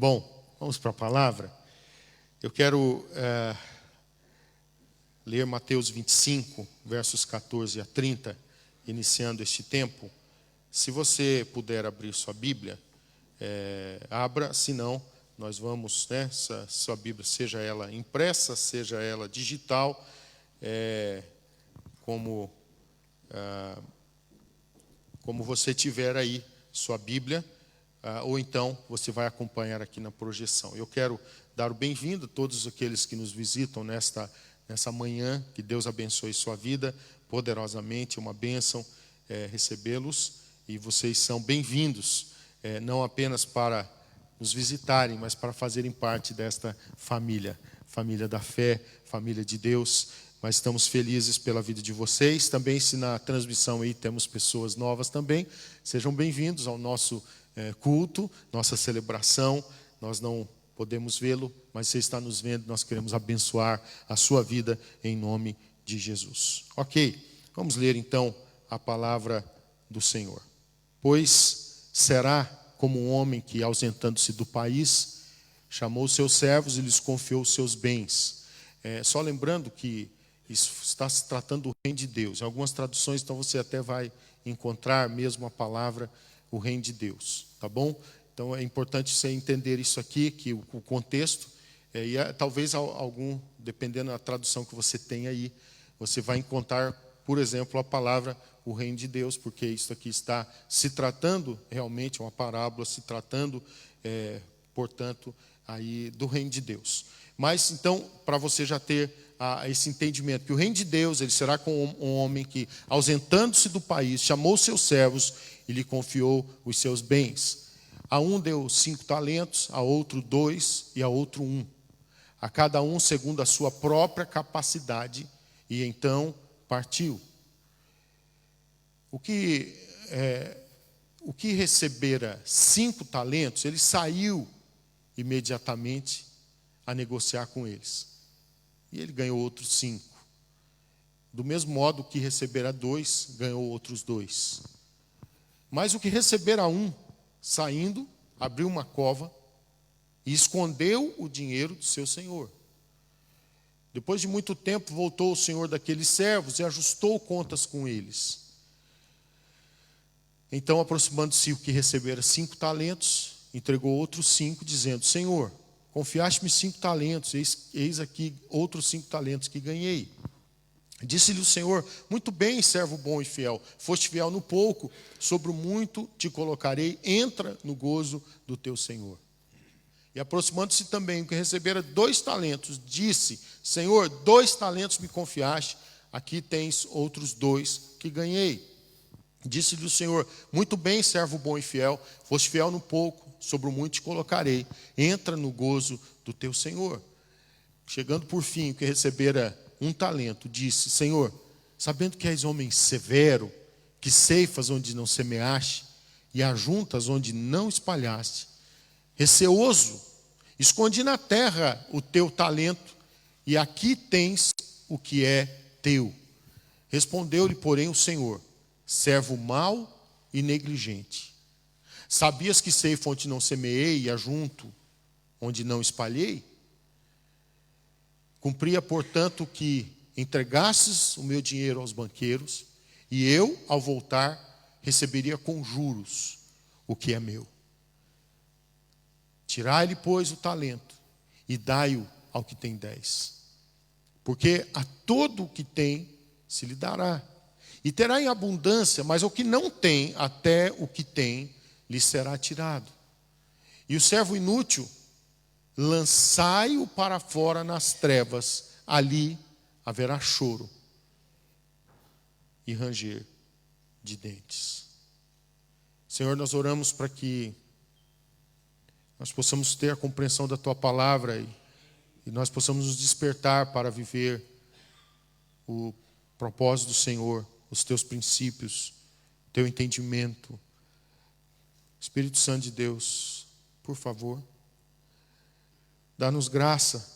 Bom, vamos para a palavra. Eu quero ler Mateus 25, versos 14 a 30, iniciando este tempo. Se você puder abrir sua Bíblia, abra, senão nós vamos, sua Bíblia, seja ela impressa, seja ela digital, como você tiver aí sua Bíblia, ou então você vai acompanhar aqui na projeção. Eu quero dar o bem-vindo a todos aqueles que nos visitam nessa manhã. Que Deus abençoe sua vida poderosamente, uma bênção recebê-los. E vocês são bem-vindos, não apenas para nos visitarem, mas para fazerem parte desta família da fé, família de Deus. Mas estamos felizes pela vida de vocês. Também, se na transmissão aí temos pessoas novas também, sejam bem-vindos ao nosso culto, nossa celebração. Nós não podemos vê-lo, mas você está nos vendo. Nós queremos abençoar a sua vida em nome de Jesus. Ok, vamos ler então a palavra do Senhor. Pois será como um homem que, ausentando-se do país, chamou seus servos e lhes confiou os seus bens. Só lembrando que isso está se tratando do reino de Deus. Em algumas traduções, então, você até vai encontrar mesmo a palavra, o reino de Deus. Tá bom? Então, é importante você entender isso aqui, que o contexto, e talvez algum, dependendo da tradução que você tem aí, você vai encontrar, por exemplo, a palavra o reino de Deus, porque isso aqui está se tratando, realmente, uma parábola, se tratando, portanto, aí do reino de Deus. Mas, então, para você já ter esse entendimento, que o reino de Deus, ele será com um homem que, ausentando-se do país, chamou seus servos e lhe confiou os seus bens. A um deu 5 talentos, a outro 2 e a outro 1. A cada um segundo a sua própria capacidade, e então partiu. O que recebera 5 talentos, ele saiu imediatamente a negociar com eles. E ele ganhou outros 5. Do mesmo modo, o que recebera 2, ganhou outros 2. Mas o que recebera 1, saindo, abriu uma cova e escondeu o dinheiro do seu senhor. Depois de muito tempo, voltou o senhor daqueles servos e ajustou contas com eles. Então, aproximando-se o que recebera 5 talentos, entregou outros 5, dizendo: Senhor, confiaste-me 5 talentos, eis aqui outros 5 talentos que ganhei. Disse-lhe o Senhor: muito bem, servo bom e fiel, foste fiel no pouco, sobre o muito te colocarei, entra no gozo do teu Senhor. E aproximando-se também o que recebera 2 talentos, disse: Senhor, 2 talentos me confiaste, aqui tens outros 2 que ganhei. Disse-lhe o Senhor: muito bem, servo bom e fiel, foste fiel no pouco, sobre o muito te colocarei, entra no gozo do teu Senhor. Chegando por fim o que recebera 1 talento, disse: Senhor, sabendo que és homem severo, que ceifas onde não semeaste e ajuntas onde não espalhaste, receoso, escondi na terra o teu talento, e aqui tens o que é teu. Respondeu-lhe, porém, o Senhor: servo mau e negligente. Sabias que ceifo onde não semeei e ajunto onde não espalhei? Cumpria, portanto, que entregasses o meu dinheiro aos banqueiros, e eu, ao voltar, receberia com juros o que é meu. Tirai-lhe, pois, o talento, e dai-o ao que tem 10. Porque a todo o que tem se lhe dará, e terá em abundância, mas o que não tem, até o que tem, lhe será tirado. E o servo inútil, lançai-o para fora nas trevas, ali haverá choro e ranger de dentes. Senhor, nós oramos para que nós possamos ter a compreensão da Tua palavra e nós possamos nos despertar para viver o propósito do Senhor, os Teus princípios, Teu entendimento. Espírito Santo de Deus, por favor, dá-nos graça.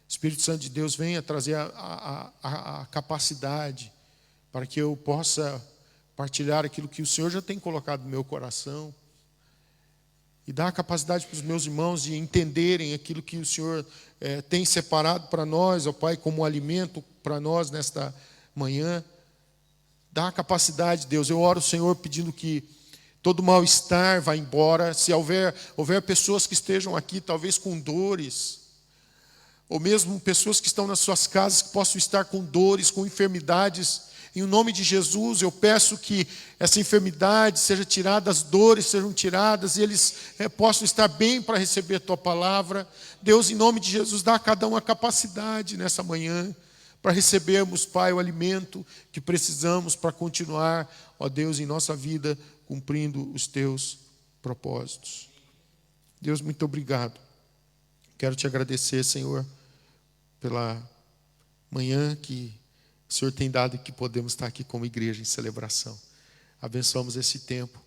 Espírito Santo de Deus, venha trazer a capacidade para que eu possa partilhar aquilo que o Senhor já tem colocado no meu coração e dá a capacidade para os meus irmãos de entenderem aquilo que o Senhor tem separado para nós, ó Pai, como alimento para nós nesta manhã. Dá a capacidade, Deus. Eu oro, Senhor, pedindo que todo mal-estar vá embora. Se houver pessoas que estejam aqui, talvez com dores, ou mesmo pessoas que estão nas suas casas, que possam estar com dores, com enfermidades, em nome de Jesus, eu peço que essa enfermidade seja tirada, as dores sejam tiradas, e eles possam estar bem para receber a Tua palavra. Deus, em nome de Jesus, dá a cada um a capacidade nessa manhã, para recebermos, Pai, o alimento que precisamos para continuar, ó Deus, em nossa vida, cumprindo os Teus propósitos. Deus, muito obrigado. Quero Te agradecer, Senhor, pela manhã que o Senhor tem dado e que podemos estar aqui como igreja em celebração. Abençoamos esse tempo.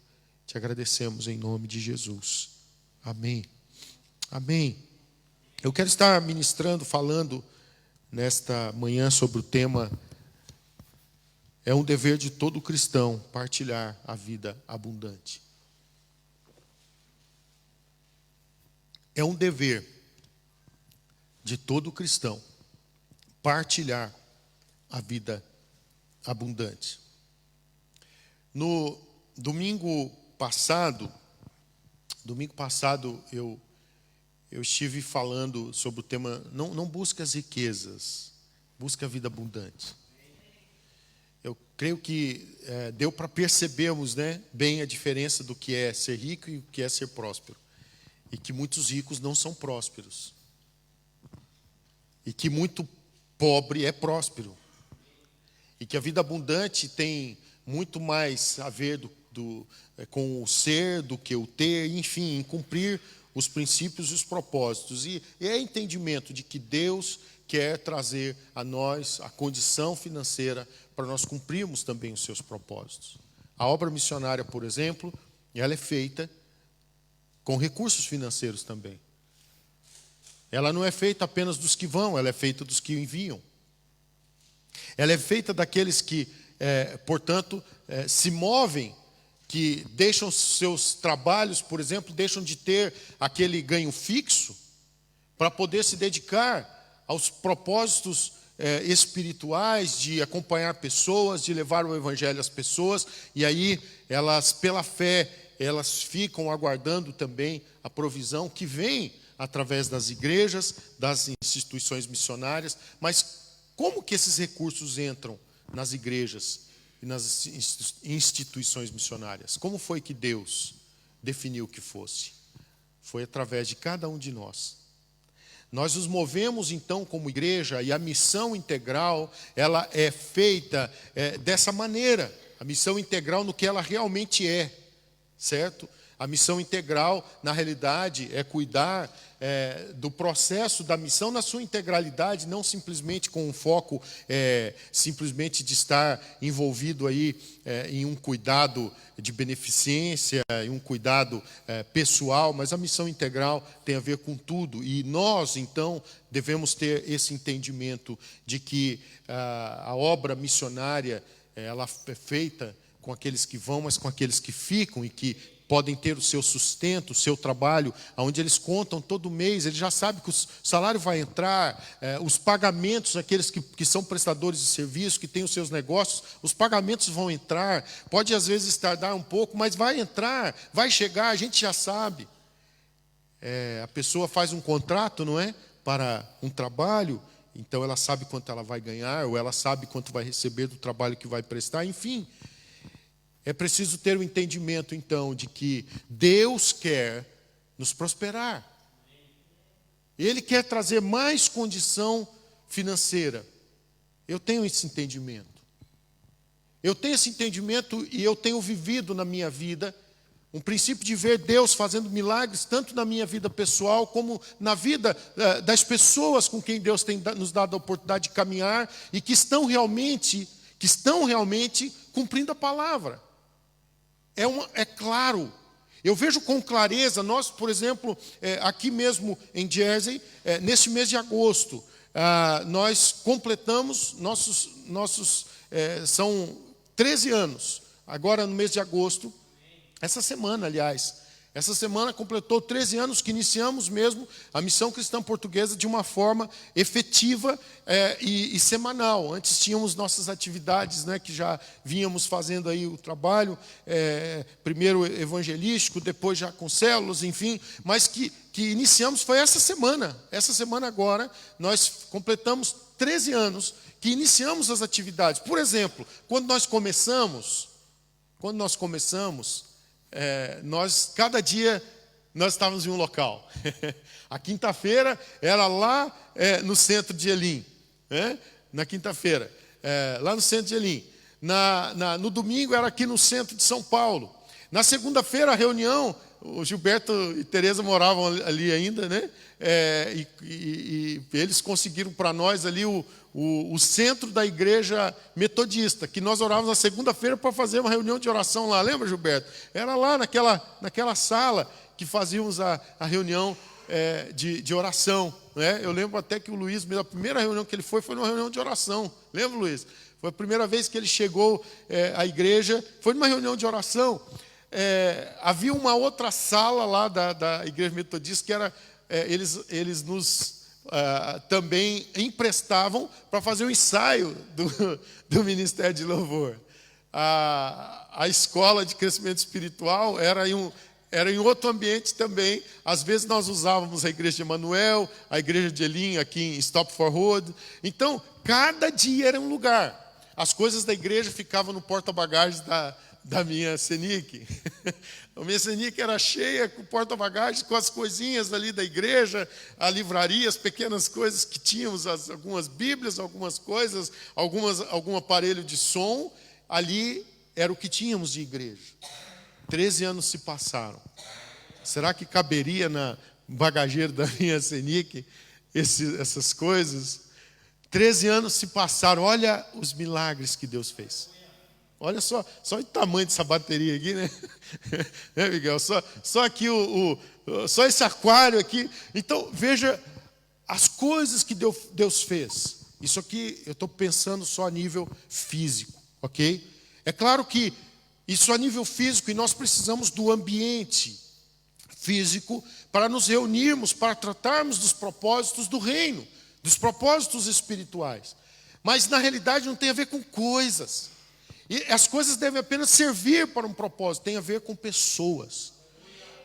Te agradecemos em nome de Jesus. Amém. Amém. Eu quero estar ministrando, falando nesta manhã sobre o tema: é um dever de todo cristão partilhar a vida abundante. É um dever de todo cristão partilhar a vida abundante. No domingo passado eu estive falando sobre o tema, não busca as riquezas, busca a vida abundante. Eu creio que deu para percebermos, bem a diferença do que é ser rico e o que é ser próspero. E que muitos ricos não são prósperos. E que muito pobre é próspero. E que a vida abundante tem muito mais a ver com o ser do que o ter, enfim, em cumprir os princípios e os propósitos. E é entendimento de que Deus quer trazer a nós a condição financeira para nós cumprirmos também os seus propósitos. A obra missionária, por exemplo, ela é feita com recursos financeiros também. Ela não é feita apenas dos que vão, ela é feita dos que enviam. Ela é feita daqueles que, portanto, se movem, que deixam seus trabalhos, por exemplo, deixam de ter aquele ganho fixo para poder se dedicar aos propósitos espirituais, de acompanhar pessoas, de levar o evangelho às pessoas, e aí elas, pela fé, elas ficam aguardando também a provisão que vem através das igrejas, das instituições missionárias. Mas como que esses recursos entram nas igrejas e nas instituições missionárias? Como foi que Deus definiu que fosse? Foi através de cada um de nós. Nós nos movemos então como igreja, e a missão integral, ela é feita dessa maneira. A missão integral no que ela realmente é, certo? A missão integral, na realidade, é cuidar do processo da missão na sua integralidade, não simplesmente com um foco simplesmente de estar envolvido aí em um cuidado de beneficência, em um cuidado pessoal, mas a missão integral tem a ver com tudo. E nós, então, devemos ter esse entendimento de que a obra missionária, ela é feita com aqueles que vão, mas com aqueles que ficam e que podem ter o seu sustento, o seu trabalho, onde eles contam todo mês, eles já sabem que o salário vai entrar, os pagamentos, aqueles que são prestadores de serviço, que têm os seus negócios, os pagamentos vão entrar, pode às vezes tardar um pouco, mas vai entrar, vai chegar, a gente já sabe. A pessoa faz um contrato, não é? Para um trabalho, então ela sabe quanto ela vai ganhar, ou ela sabe quanto vai receber do trabalho que vai prestar, enfim. É preciso ter o entendimento, então, de que Deus quer nos prosperar. Ele quer trazer mais condição financeira. Eu tenho esse entendimento. Eu tenho esse entendimento e eu tenho vivido na minha vida um princípio de ver Deus fazendo milagres, tanto na minha vida pessoal, como na vida das pessoas com quem Deus tem nos dado a oportunidade de caminhar e que estão realmente cumprindo a palavra. É claro, eu vejo com clareza. Nós, por exemplo, aqui mesmo em Jersey, neste mês de agosto, nós completamos são 13 anos, agora no mês de agosto, essa semana, aliás, Essa semana completou 13 anos que iniciamos mesmo a Missão Cristã Portuguesa de uma forma efetiva e semanal. Antes tínhamos nossas atividades, né, que já vínhamos fazendo aí o trabalho, primeiro evangelístico, depois já com células, enfim, mas que iniciamos foi essa semana. Essa semana agora nós completamos 13 anos que iniciamos as atividades. Por exemplo, quando nós começamos, cada dia nós estávamos em um local. A quinta-feira era lá no centro de Elim, né? Na quinta-feira, lá no centro de Elim. No domingo era aqui no centro de São Paulo. Na segunda-feira a reunião, o Gilberto e Tereza moravam ali ainda, né? E eles conseguiram para nós ali o centro da igreja metodista, que nós orávamos na segunda-feira para fazer uma reunião de oração lá. Lembra, Gilberto? Era lá naquela sala que fazíamos a reunião de oração, né? Eu lembro até que o Luiz, a primeira reunião que ele foi numa reunião de oração. Lembra, Luiz? Foi a primeira vez que ele chegou à igreja, foi numa reunião de oração. Havia uma outra sala lá da igreja metodista que era, eles nos também emprestavam para fazer o ensaio do Ministério de Louvor. A escola de crescimento espiritual era em outro ambiente também. Às vezes nós usávamos a igreja de Emanuel, a igreja de Elim aqui em Stopford Road. Então, cada dia era um lugar. As coisas da igreja ficavam no porta-bagagens da minha Senic. A minha Senic era cheia com porta-bagagens, com as coisinhas ali da igreja, a livraria, as pequenas coisas que tínhamos, algumas bíblias, algumas coisas, algum aparelho de som. Ali era o que tínhamos de igreja. 13 anos se passaram. Será que caberia na bagageiro da minha Senic essas coisas? 13 anos se passaram. Olha os milagres que Deus fez. Olha só o tamanho dessa bateria aqui, né? Né, Miguel? Só aqui só esse aquário aqui. Então, veja as coisas que Deus fez. Isso aqui eu estou pensando só a nível físico, ok? É claro que isso a nível físico, e nós precisamos do ambiente físico para nos reunirmos, para tratarmos dos propósitos do reino, dos propósitos espirituais. Mas, na realidade, não tem a ver com coisas. E as coisas devem apenas servir para um propósito, tem a ver com pessoas.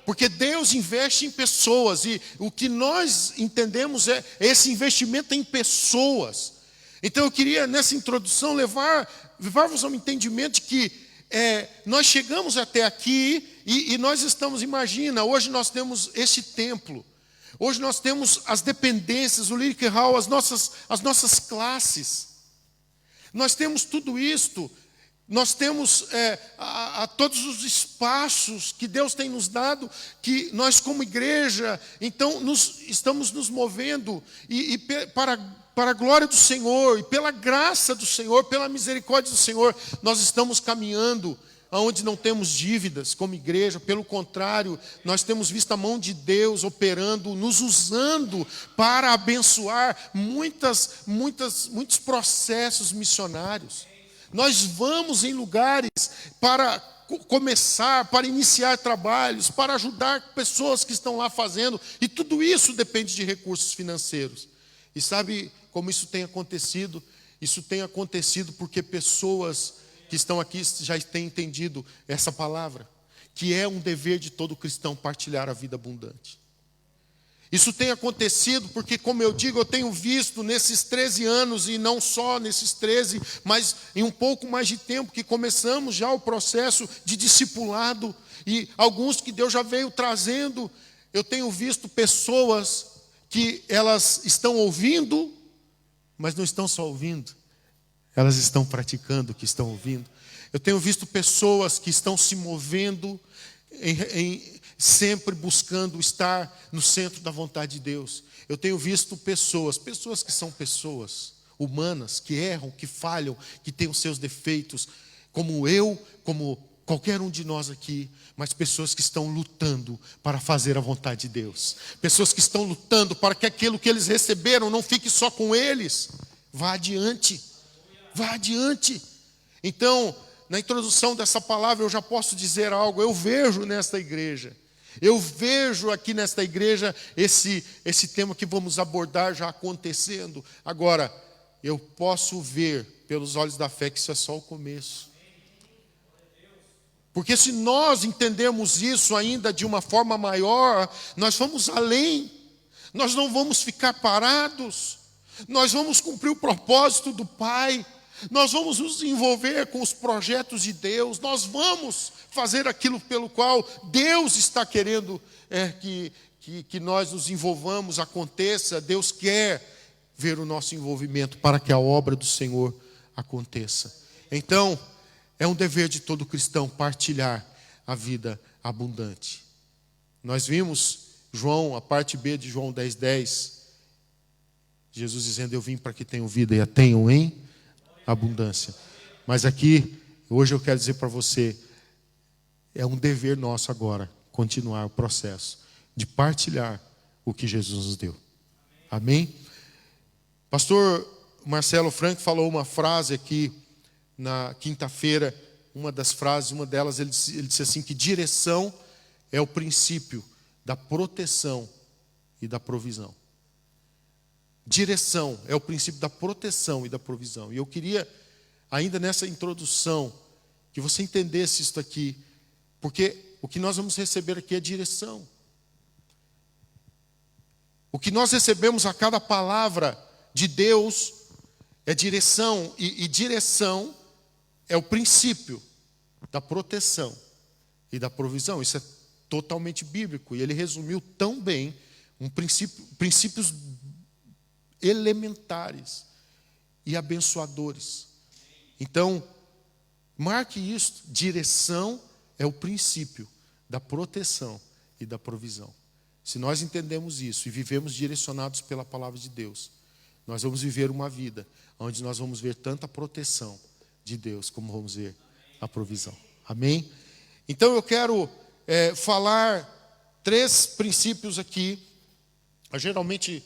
Porque Deus investe em pessoas, e o que nós entendemos é esse investimento em pessoas. Então eu queria, nessa introdução, levar-vos ao entendimento de que nós chegamos até aqui e nós estamos, imagina, hoje nós temos esse templo. Hoje nós temos as dependências, o Lyric Hall, as nossas classes. Nós temos tudo isto. Nós temos todos os espaços que Deus tem nos dado, que nós como igreja, então, estamos nos movendo para a glória do Senhor, e pela graça do Senhor, pela misericórdia do Senhor, nós estamos caminhando aonde não temos dívidas como igreja. Pelo contrário, nós temos visto a mão de Deus operando, nos usando para abençoar muitos processos missionários. Nós vamos em lugares para começar, para iniciar trabalhos, para ajudar pessoas que estão lá fazendo, e tudo isso depende de recursos financeiros. E sabe como isso tem acontecido? Isso tem acontecido porque pessoas que estão aqui já têm entendido essa palavra, que é um dever de todo cristão partilhar a vida abundante. Isso tem acontecido porque, como eu digo, eu tenho visto nesses 13 anos, e não só nesses 13, mas em um pouco mais de tempo que começamos já o processo de discipulado, e alguns que Deus já veio trazendo, eu tenho visto pessoas que elas estão ouvindo, mas não estão só ouvindo, elas estão praticando o que estão ouvindo. Eu tenho visto pessoas que estão se movendo sempre buscando estar no centro da vontade de Deus. Eu tenho visto pessoas que são pessoas humanas, que erram, que falham, que têm os seus defeitos, como eu, como qualquer um de nós aqui, mas pessoas que estão lutando para fazer a vontade de Deus. Pessoas que estão lutando para que aquilo que eles receberam não fique só com eles. Vá adiante. Vá adiante. Então, na introdução dessa palavra eu já posso dizer algo. Eu vejo nesta igreja Eu vejo aqui nesta igreja esse tema que vamos abordar já acontecendo. Agora, eu posso ver pelos olhos da fé que isso é só o começo. Porque se nós entendemos isso ainda de uma forma maior, nós vamos além. Nós não vamos ficar parados. Nós vamos cumprir o propósito do Pai. Nós vamos nos envolver com os projetos de Deus. Nós vamos fazer aquilo pelo qual Deus está querendo que nós nos envolvamos, aconteça. Deus quer ver o nosso envolvimento para que a obra do Senhor aconteça. Então, é um dever de todo cristão partilhar a vida abundante. Nós vimos João, a parte B de João 10:10, Jesus dizendo: eu vim para que tenham vida e a tenham em abundância. Mas aqui, hoje eu quero dizer para você, é um dever nosso agora continuar o processo de partilhar o que Jesus nos deu. Amém? Pastor Marcelo Frank falou uma frase aqui na quinta-feira, uma delas, ele disse assim, que direção é o princípio da proteção e da provisão. Direção é o princípio da proteção e da provisão. E eu queria, ainda nessa introdução, que você entendesse isso aqui, porque o que nós vamos receber aqui é direção. O que nós recebemos a cada palavra de Deus é direção, e direção é o princípio da proteção e da provisão. Isso é totalmente bíblico, e ele resumiu tão bem princípios elementares e abençoadores. Então, marque isso, direção é o princípio da proteção e da provisão. Se nós entendemos isso e vivemos direcionados pela palavra de Deus, nós vamos viver uma vida onde nós vamos ver tanta proteção de Deus como vamos ver a provisão. Amém? Então eu quero falar 3 princípios aqui. Geralmente,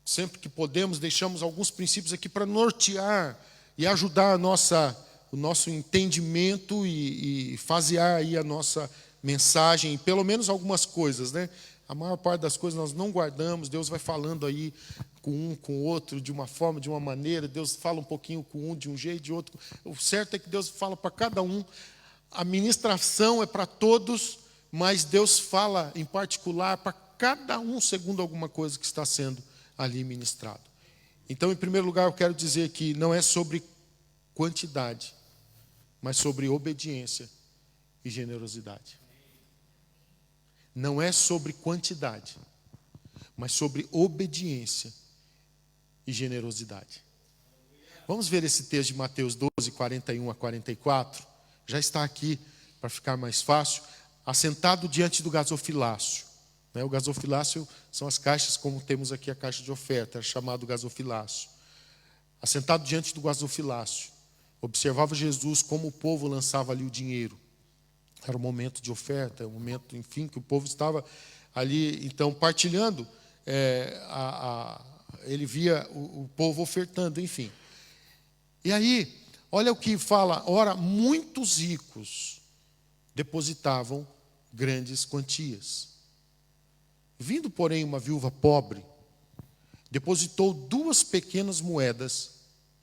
sempre que podemos, deixamos alguns princípios aqui para nortear e ajudar o nosso entendimento e fasear aí a nossa mensagem, pelo menos algumas coisas, né? A maior parte das coisas nós não guardamos, Deus vai falando aí com um, com o outro, de uma forma, de uma maneira, Deus fala um pouquinho com um de um jeito, de outro. O certo é que Deus fala para cada um, a ministração é para todos, mas Deus fala em particular para cada um segundo alguma coisa que está sendo ali ministrado. Então, em primeiro lugar, eu quero dizer que não é sobre quantidade, mas sobre obediência e generosidade. Não é sobre quantidade, mas sobre obediência e generosidade. Vamos ver esse texto de Mateus 12, 41 a 44. Já está aqui para ficar mais fácil. Assentado diante do gasofilácio. O gasofilácio são as caixas, como temos aqui a caixa de oferta, é chamado gasofilácio. Assentado diante do gasofilácio, observava Jesus como o povo lançava ali o dinheiro. Era um momento de oferta, um momento, enfim, que o povo estava ali, então, partilhando. Ele via o povo ofertando, enfim. E aí, olha o que fala. Ora, muitos ricos depositavam grandes quantias. Vindo, porém, uma viúva pobre, depositou 2 pequenas moedas,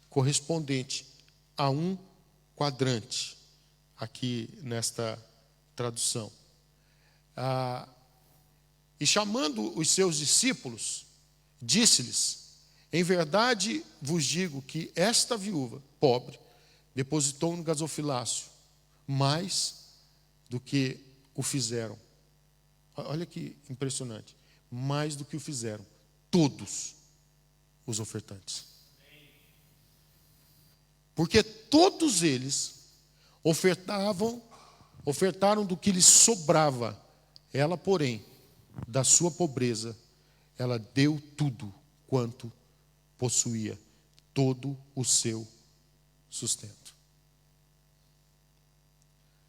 correspondente a 1 quadrante, aqui nesta tradução. E chamando os seus discípulos, disse-lhes: em verdade vos digo que esta viúva pobre depositou no gasofilácio mais do que o fizeram. Olha que impressionante. Mais do que o fizeram todos os ofertantes. Porque todos eles ofertaram do que lhes sobrava. Ela, porém, da sua pobreza, ela deu tudo quanto possuía, todo o seu sustento.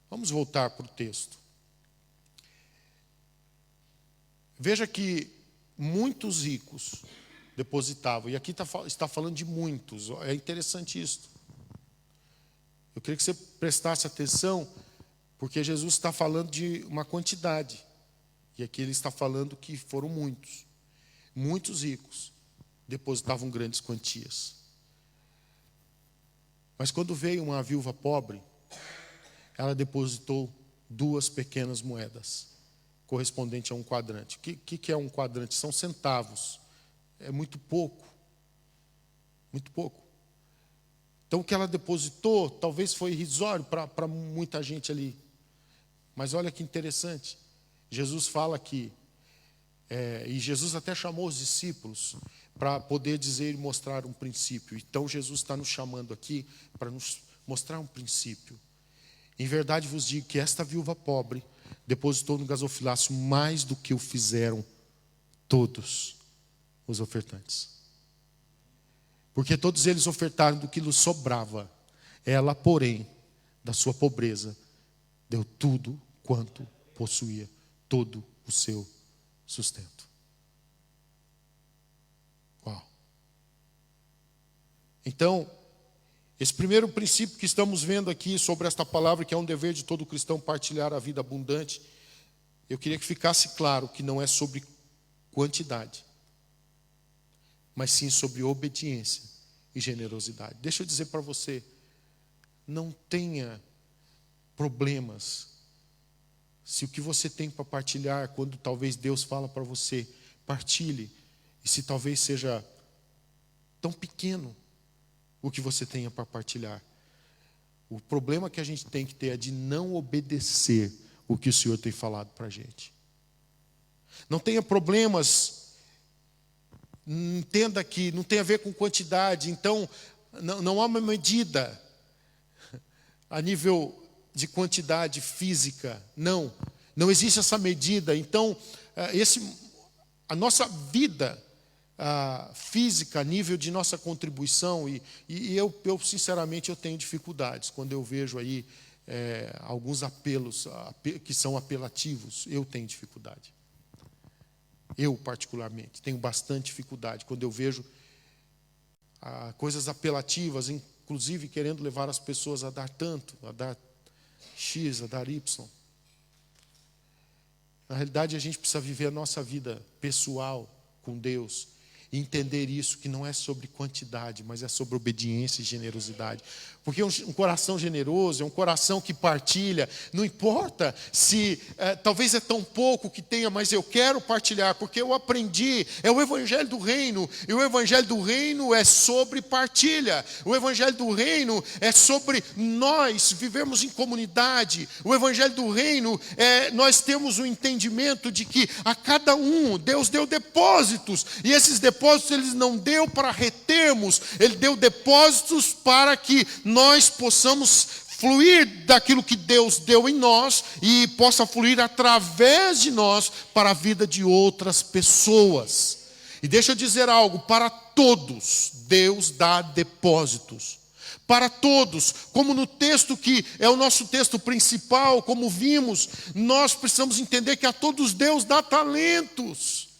Vamos voltar para o texto. Veja que muitos ricos depositavam, e aqui está falando de muitos, é interessante isso. Eu queria que você prestasse atenção, porque Jesus está falando de uma quantidade. E aqui ele está falando que foram muitos ricos depositavam grandes quantias. Mas quando veio uma viúva pobre, ela depositou 2 pequenas moedas, correspondente a um quadrante. O que é um quadrante? São centavos. É muito pouco. Muito pouco. Então o que ela depositou talvez foi irrisório para muita gente ali. Mas olha que interessante. Jesus fala aqui, e Jesus até chamou os discípulos para poder dizer e mostrar um princípio. Então Jesus está nos chamando aqui para nos mostrar um princípio. Em verdade vos digo que esta viúva pobre depositou no gasofilácio mais do que o fizeram todos os ofertantes. Porque todos eles ofertaram do que lhes sobrava. Ela, porém, da sua pobreza, deu tudo quanto possuía, todo o seu sustento. Uau! Então, esse primeiro princípio que estamos vendo aqui sobre esta palavra, que é um dever de todo cristão partilhar a vida abundante, eu queria que ficasse claro que não é sobre quantidade, mas sim sobre obediência e generosidade. Deixa eu dizer para você, não tenha problemas se o que você tem para partilhar, quando talvez Deus fala para você, partilhe, e se talvez seja tão pequeno o que você tenha para partilhar. O problema que a gente tem que ter é de não obedecer o que o Senhor tem falado para a gente. Não tenha problemas, entenda que não tem a ver com quantidade, então não há uma medida a nível de quantidade física, não existe essa medida. Então, a nossa vida física, a nível de nossa contribuição, e eu sinceramente eu tenho dificuldades quando eu vejo aí alguns apelos que são apelativos. Eu tenho dificuldade. Eu particularmente tenho bastante dificuldade quando eu vejo coisas apelativas, inclusive querendo levar as pessoas a dar tanto, a dar X, a dar Y. Na realidade, a gente precisa viver a nossa vida pessoal com Deus e entender isso, que não é sobre quantidade, mas é sobre obediência e generosidade. Porque um coração generoso é um coração que partilha. Não importa se talvez é tão pouco que tenha, mas eu quero partilhar, porque eu aprendi. É o Evangelho do Reino. E o Evangelho do Reino é sobre partilha. O Evangelho do Reino é sobre nós vivemos em comunidade. O Evangelho do Reino nós temos o entendimento de que a cada um Deus deu depósitos. E esses depósitos Ele não deu para retermos. Ele deu depósitos para que nós possamos fluir daquilo que Deus deu em nós e possa fluir através de nós para a vida de outras pessoas. E deixa eu dizer algo, para todos Deus dá depósitos. Para todos, como no texto que é o nosso texto principal, como vimos, nós precisamos entender que a todos Deus dá talentos.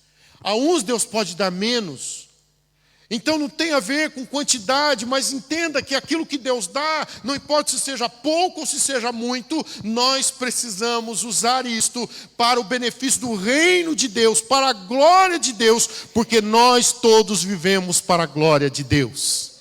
A uns Deus pode dar menos. Então não tem a ver com quantidade, mas entenda que aquilo que Deus dá, não importa se seja pouco ou se seja muito, nós precisamos usar isto para o benefício do reino de Deus, para a glória de Deus, porque nós todos vivemos para a glória de Deus.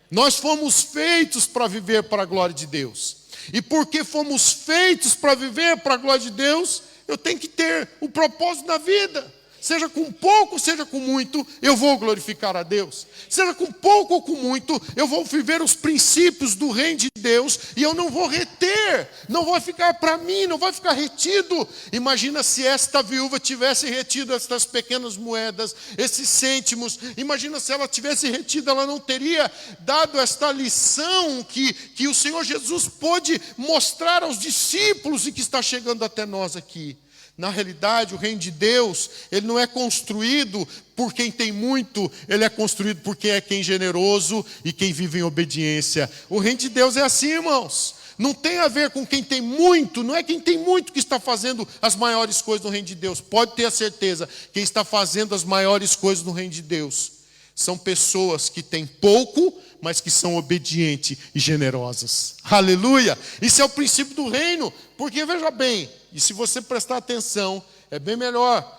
Nós fomos feitos para viver para a glória de Deus. E porque fomos feitos para viver para a glória de Deus, eu tenho que ter um propósito na vida. Seja com pouco, seja com muito, eu vou glorificar a Deus. Seja com pouco ou com muito, eu vou viver os princípios do reino de Deus e eu não vou reter, não vai ficar para mim, não vai ficar retido. Imagina se esta viúva tivesse retido estas pequenas moedas, esses cêntimos. Imagina se ela tivesse retido, ela não teria dado esta lição que o Senhor Jesus pôde mostrar aos discípulos e que está chegando até nós aqui. Na realidade, o reino de Deus, ele não é construído por quem tem muito, ele é construído por quem é generoso e quem vive em obediência. O reino de Deus é assim, irmãos. Não tem a ver com quem tem muito, não é quem tem muito que está fazendo as maiores coisas no reino de Deus. Pode ter a certeza, quem está fazendo as maiores coisas no reino de Deus são pessoas que têm pouco, mas que são obedientes e generosas. Aleluia! Isso é o princípio do reino, porque veja bem, e se você prestar atenção, é bem melhor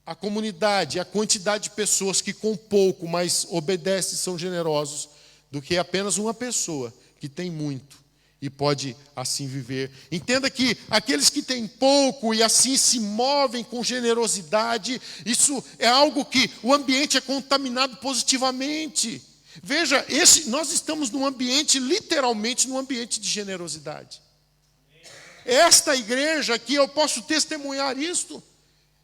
a comunidade, a quantidade de pessoas que com pouco, mas obedecem e são generosos, do que apenas uma pessoa que tem muito e pode assim viver. Entenda que aqueles que têm pouco e assim se movem com generosidade, isso é algo que o ambiente é contaminado positivamente. Veja, nós estamos num ambiente, literalmente num ambiente de generosidade. Esta igreja aqui, eu posso testemunhar isto.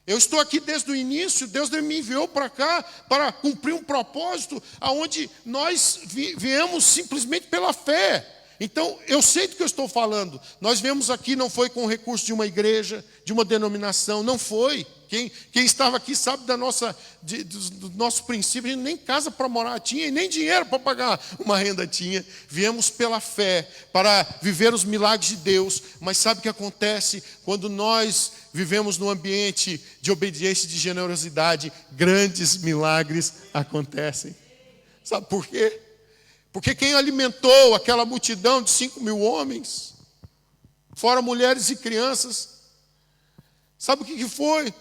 Eu estou aqui desde o início, Deus me enviou para cá para cumprir um propósito aonde nós viemos simplesmente pela fé. Então, eu sei do que eu estou falando. Nós viemos aqui, não foi com o recurso de uma igreja, de uma denominação, não foi. Quem estava aqui sabe do nosso princípio. A gente nem casa para morar tinha e nem dinheiro para pagar uma renda tinha. Viemos pela fé para viver os milagres de Deus. Mas sabe o que acontece? Quando nós vivemos num ambiente de obediência e de generosidade, grandes milagres acontecem. Sabe por quê? Porque quem alimentou aquela multidão de 5.000 homens, fora mulheres e crianças, sabe o que foi?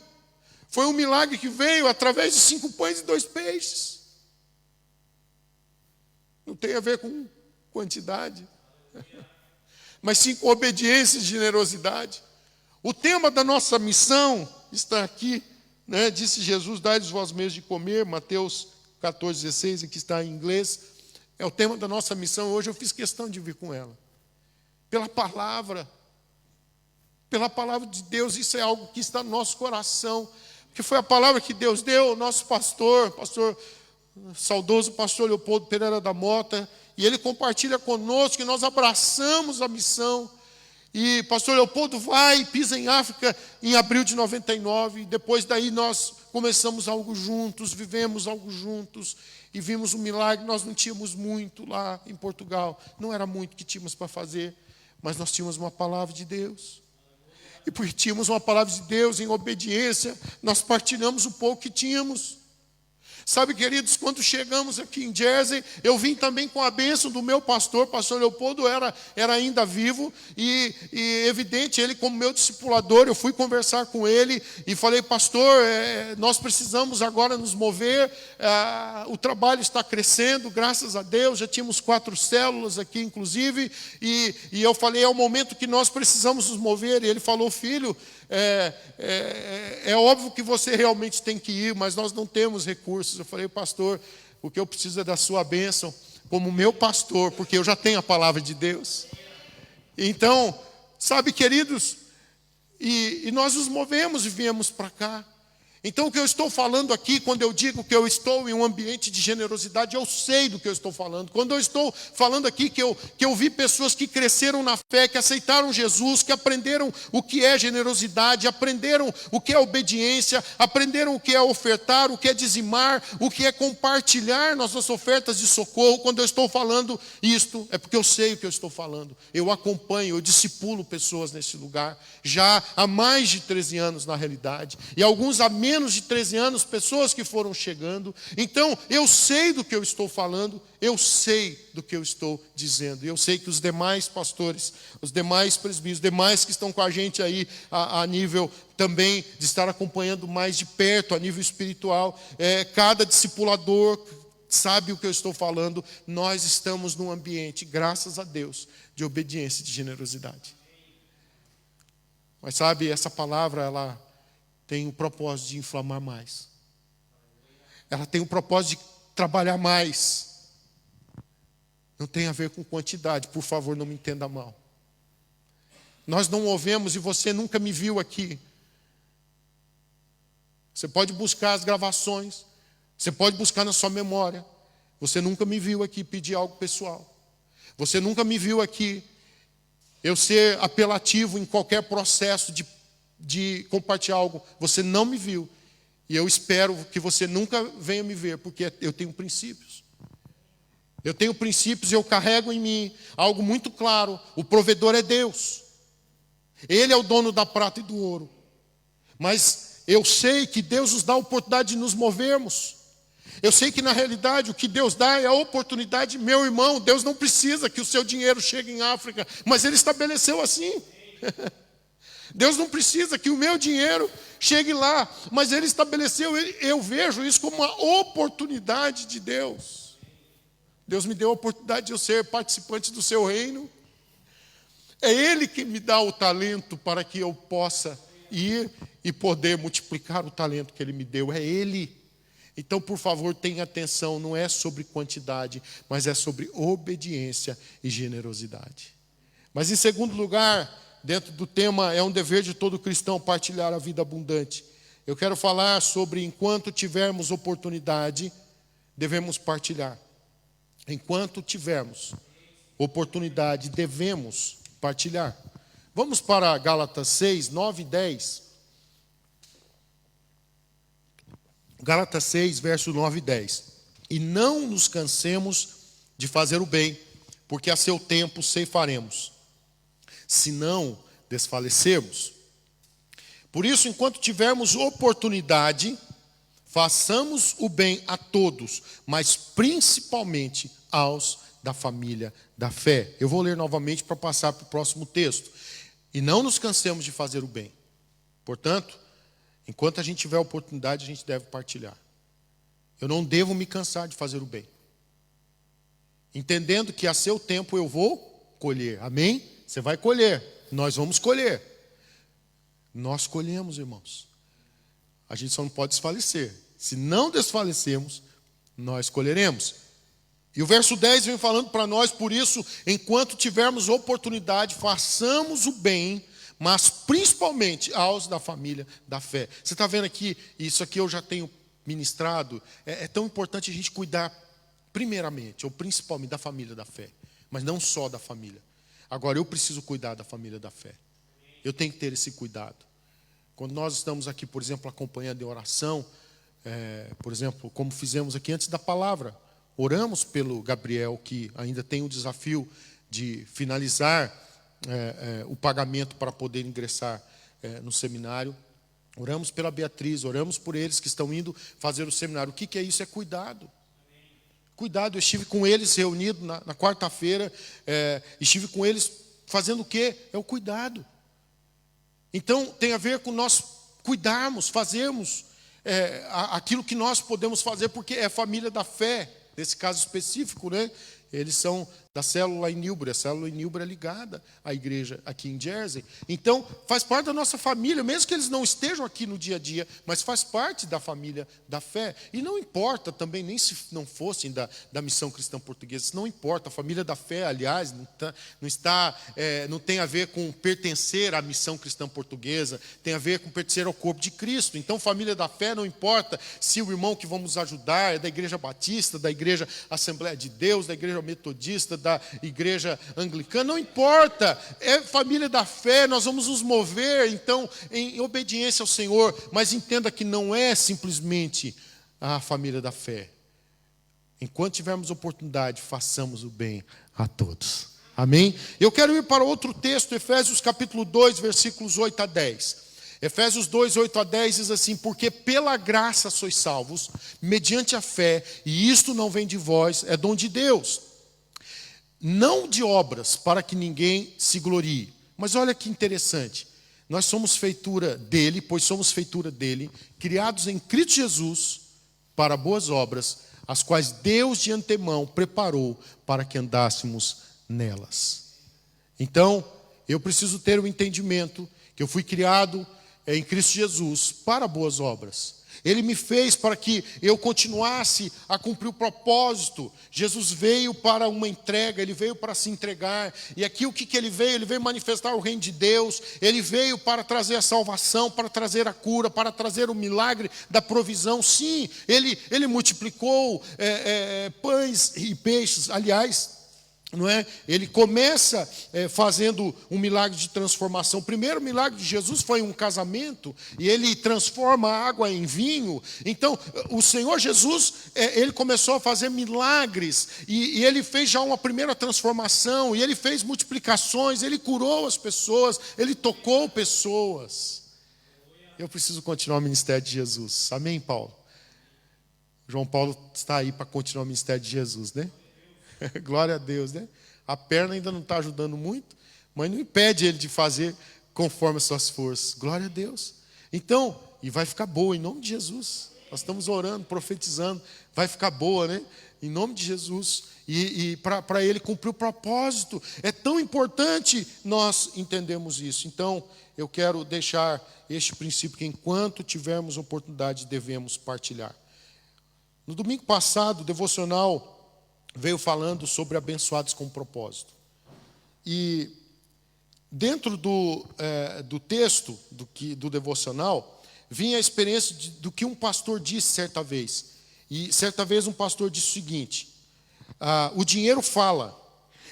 Foi um milagre que veio através de 5 pães e 2 peixes. Não tem a ver com quantidade, mas sim com obediência e generosidade. O tema da nossa missão está aqui, né? Disse Jesus, dai-lhes vós mesmos de comer, Mateus 14,16, aqui está em inglês. É o tema da nossa missão. Hoje eu fiz questão de vir com ela. Pela palavra de Deus, isso é algo que está no nosso coração. Porque foi a palavra que Deus deu ao nosso saudoso pastor Leopoldo Pereira da Mota, e ele compartilha conosco que nós abraçamos a missão. E pastor Leopoldo vai e pisa em África em abril de 99, e depois daí nós começamos algo juntos, vivemos algo juntos, e vimos um milagre. Nós não tínhamos muito lá em Portugal, não era muito que tínhamos para fazer, mas nós tínhamos uma palavra de Deus. E porque tínhamos uma palavra de Deus em obediência, nós partilhamos o pouco que tínhamos. Sabe, queridos, quando chegamos aqui em Jersey, eu vim também com a bênção do meu pastor Leopoldo era ainda vivo, e evidente, ele como meu discipulador, eu fui conversar com ele e falei, pastor, nós precisamos agora nos mover, o trabalho está crescendo, graças a Deus, já tínhamos 4 células aqui, inclusive, e eu falei, é o momento que nós precisamos nos mover, e ele falou, filho, é óbvio que você realmente tem que ir, mas nós não temos recursos. Eu falei, pastor, o que eu preciso é da sua bênção como meu pastor, porque eu já tenho a palavra de Deus. Então, sabe, queridos, e nós nos movemos e viemos para cá. Então, o que eu estou falando aqui, quando eu digo que eu estou em um ambiente de generosidade, eu sei do que eu estou falando. Quando eu estou falando aqui que eu vi pessoas que cresceram na fé, que aceitaram Jesus, que aprenderam o que é generosidade, aprenderam o que é obediência, aprenderam o que é ofertar, o que é dizimar, o que é compartilhar nossas ofertas de socorro. Quando eu estou falando isto, é porque eu sei o que eu estou falando. Eu acompanho, eu discipulo pessoas nesse lugar, já há mais de 13 anos na realidade, e alguns há menos de 13 anos, pessoas que foram chegando. Então, eu sei do que eu estou falando, eu sei do que eu estou dizendo. E eu sei que os demais pastores, os demais presbíteros, os demais que estão com a gente aí a nível também de estar acompanhando mais de perto, a nível espiritual, cada discipulador sabe o que eu estou falando. Nós estamos num ambiente, graças a Deus, de obediência e de generosidade. Mas sabe, essa palavra, ela tem o propósito de inflamar mais. Ela tem o propósito de trabalhar mais. Não tem a ver com quantidade, por favor, não me entenda mal. Nós não movemos, e você nunca me viu aqui. Você pode buscar as gravações, você pode buscar na sua memória. Você nunca me viu aqui pedir algo pessoal. Você nunca me viu aqui eu ser apelativo em qualquer processo de compartilhar algo. Você não me viu. E eu espero que você nunca venha me ver, porque eu tenho princípios. Eu tenho princípios e eu carrego em mim algo muito claro. O provedor é Deus. Ele é o dono da prata e do ouro. Mas eu sei que Deus nos dá a oportunidade de nos movermos. Eu sei que na realidade o que Deus dá é a oportunidade. Meu irmão, Deus não precisa que o seu dinheiro chegue em África, mas Ele estabeleceu assim. Deus não precisa que o meu dinheiro chegue lá, mas Ele estabeleceu, eu vejo isso como uma oportunidade de Deus. Deus me deu a oportunidade de eu ser participante do seu reino. É Ele que me dá o talento para que eu possa ir e poder multiplicar o talento que Ele me deu. É Ele. Então, por favor, tenha atenção, não é sobre quantidade, mas é sobre obediência e generosidade. Mas em segundo lugar, dentro do tema, é um dever de todo cristão partilhar a vida abundante. Eu quero falar sobre enquanto tivermos oportunidade, devemos partilhar. Enquanto tivermos oportunidade, devemos partilhar. Vamos para Gálatas 6, 9 e 10. Gálatas 6, verso 9 e 10. E não nos cansemos de fazer o bem, porque a seu tempo ceifaremos, se não desfalecermos. Por isso, enquanto tivermos oportunidade, façamos o bem a todos, mas principalmente aos da família da fé. Eu vou ler novamente para passar para o próximo texto. E não nos cansemos de fazer o bem. Portanto, enquanto a gente tiver oportunidade, a gente deve partilhar. Eu não devo me cansar de fazer o bem. Entendendo que a seu tempo eu vou colher. Amém? Você vai colher. Nós vamos colher. Nós colhemos, irmãos. A gente só não pode desfalecer. Se não desfalecermos, nós colheremos. E o verso 10 vem falando para nós, por isso, enquanto tivermos oportunidade, façamos o bem, mas principalmente aos da família da fé. Você está vendo aqui, isso aqui eu já tenho ministrado, é tão importante a gente cuidar primeiramente, ou principalmente da família da fé, mas não só da família. Agora, eu preciso cuidar da família da fé. Eu tenho que ter esse cuidado. Quando nós estamos aqui, por exemplo, acompanhando em oração, por exemplo, como fizemos aqui antes da palavra, oramos pelo Gabriel, que ainda tem o desafio de finalizar o pagamento para poder ingressar no seminário. Oramos pela Beatriz, oramos por eles que estão indo fazer o seminário. O que é isso? É cuidado. Cuidado, eu estive com eles reunido na quarta-feira, estive com eles fazendo o quê? É o cuidado. Então, tem a ver com nós cuidarmos, fazermos aquilo que nós podemos fazer, porque é família da fé, nesse caso específico, né? Eles são da célula em Newbury. A célula em Newbury é ligada à igreja aqui em Jersey. Então, faz parte da nossa família, mesmo que eles não estejam aqui no dia a dia, mas faz parte da família da fé. E não importa também, nem se não fossem da Missão Cristã Portuguesa, isso não importa. A família da fé, aliás, não tem a ver com pertencer à Missão Cristã Portuguesa, tem a ver com pertencer ao corpo de Cristo. Então, família da fé não importa se o irmão que vamos ajudar é da Igreja Batista, da Igreja Assembleia de Deus, da Igreja Metodista, da Igreja Anglicana, não importa, é família da fé, nós vamos nos mover, então, em obediência ao Senhor, mas entenda que não é simplesmente a família da fé. Enquanto tivermos oportunidade, façamos o bem a todos. Amém? Eu quero ir para outro texto, Efésios capítulo 2, versículos 8 a 10. Efésios 2, 8 a 10 diz assim: porque pela graça sois salvos, mediante a fé, e isto não vem de vós, é dom de Deus, não de obras, para que ninguém se glorie. Mas olha que interessante, nós somos feitura dele, pois somos feitura dele, criados em Cristo Jesus, para boas obras, as quais Deus de antemão preparou para que andássemos nelas. Então, eu preciso ter o entendimento que eu fui criado em Cristo Jesus para boas obras. Ele me fez para que eu continuasse a cumprir o propósito. Jesus veio para uma entrega, Ele veio para se entregar. E aqui o que Ele veio? Ele veio manifestar o reino de Deus. Ele veio para trazer a salvação, para trazer a cura, para trazer o milagre da provisão. Sim, Ele multiplicou pães e peixes. Aliás, não é? Ele começa fazendo um milagre de transformação. O primeiro milagre de Jesus foi um casamento, e ele transforma a água em vinho. Então, o Senhor Jesus, ele começou a fazer milagres, e ele fez já uma primeira transformação, e ele fez multiplicações, ele curou as pessoas, ele tocou pessoas. Eu preciso continuar o ministério de Jesus. Amém, Paulo? João Paulo está aí para continuar o ministério de Jesus, né? Glória a Deus, né? A perna ainda não está ajudando muito, mas não impede ele de fazer conforme as suas forças. Glória a Deus. Então, e vai ficar boa em nome de Jesus. Nós estamos orando, profetizando, vai ficar boa, né? Em nome de Jesus. E para Ele cumprir o propósito. É tão importante nós entendermos isso. Então, eu quero deixar este princípio que enquanto tivermos oportunidade, devemos partilhar. No domingo passado, o devocional veio falando sobre abençoados com propósito. E dentro do texto do devocional, vinha a experiência do que um pastor disse certa vez. E certa vez um pastor disse o seguinte: o dinheiro fala.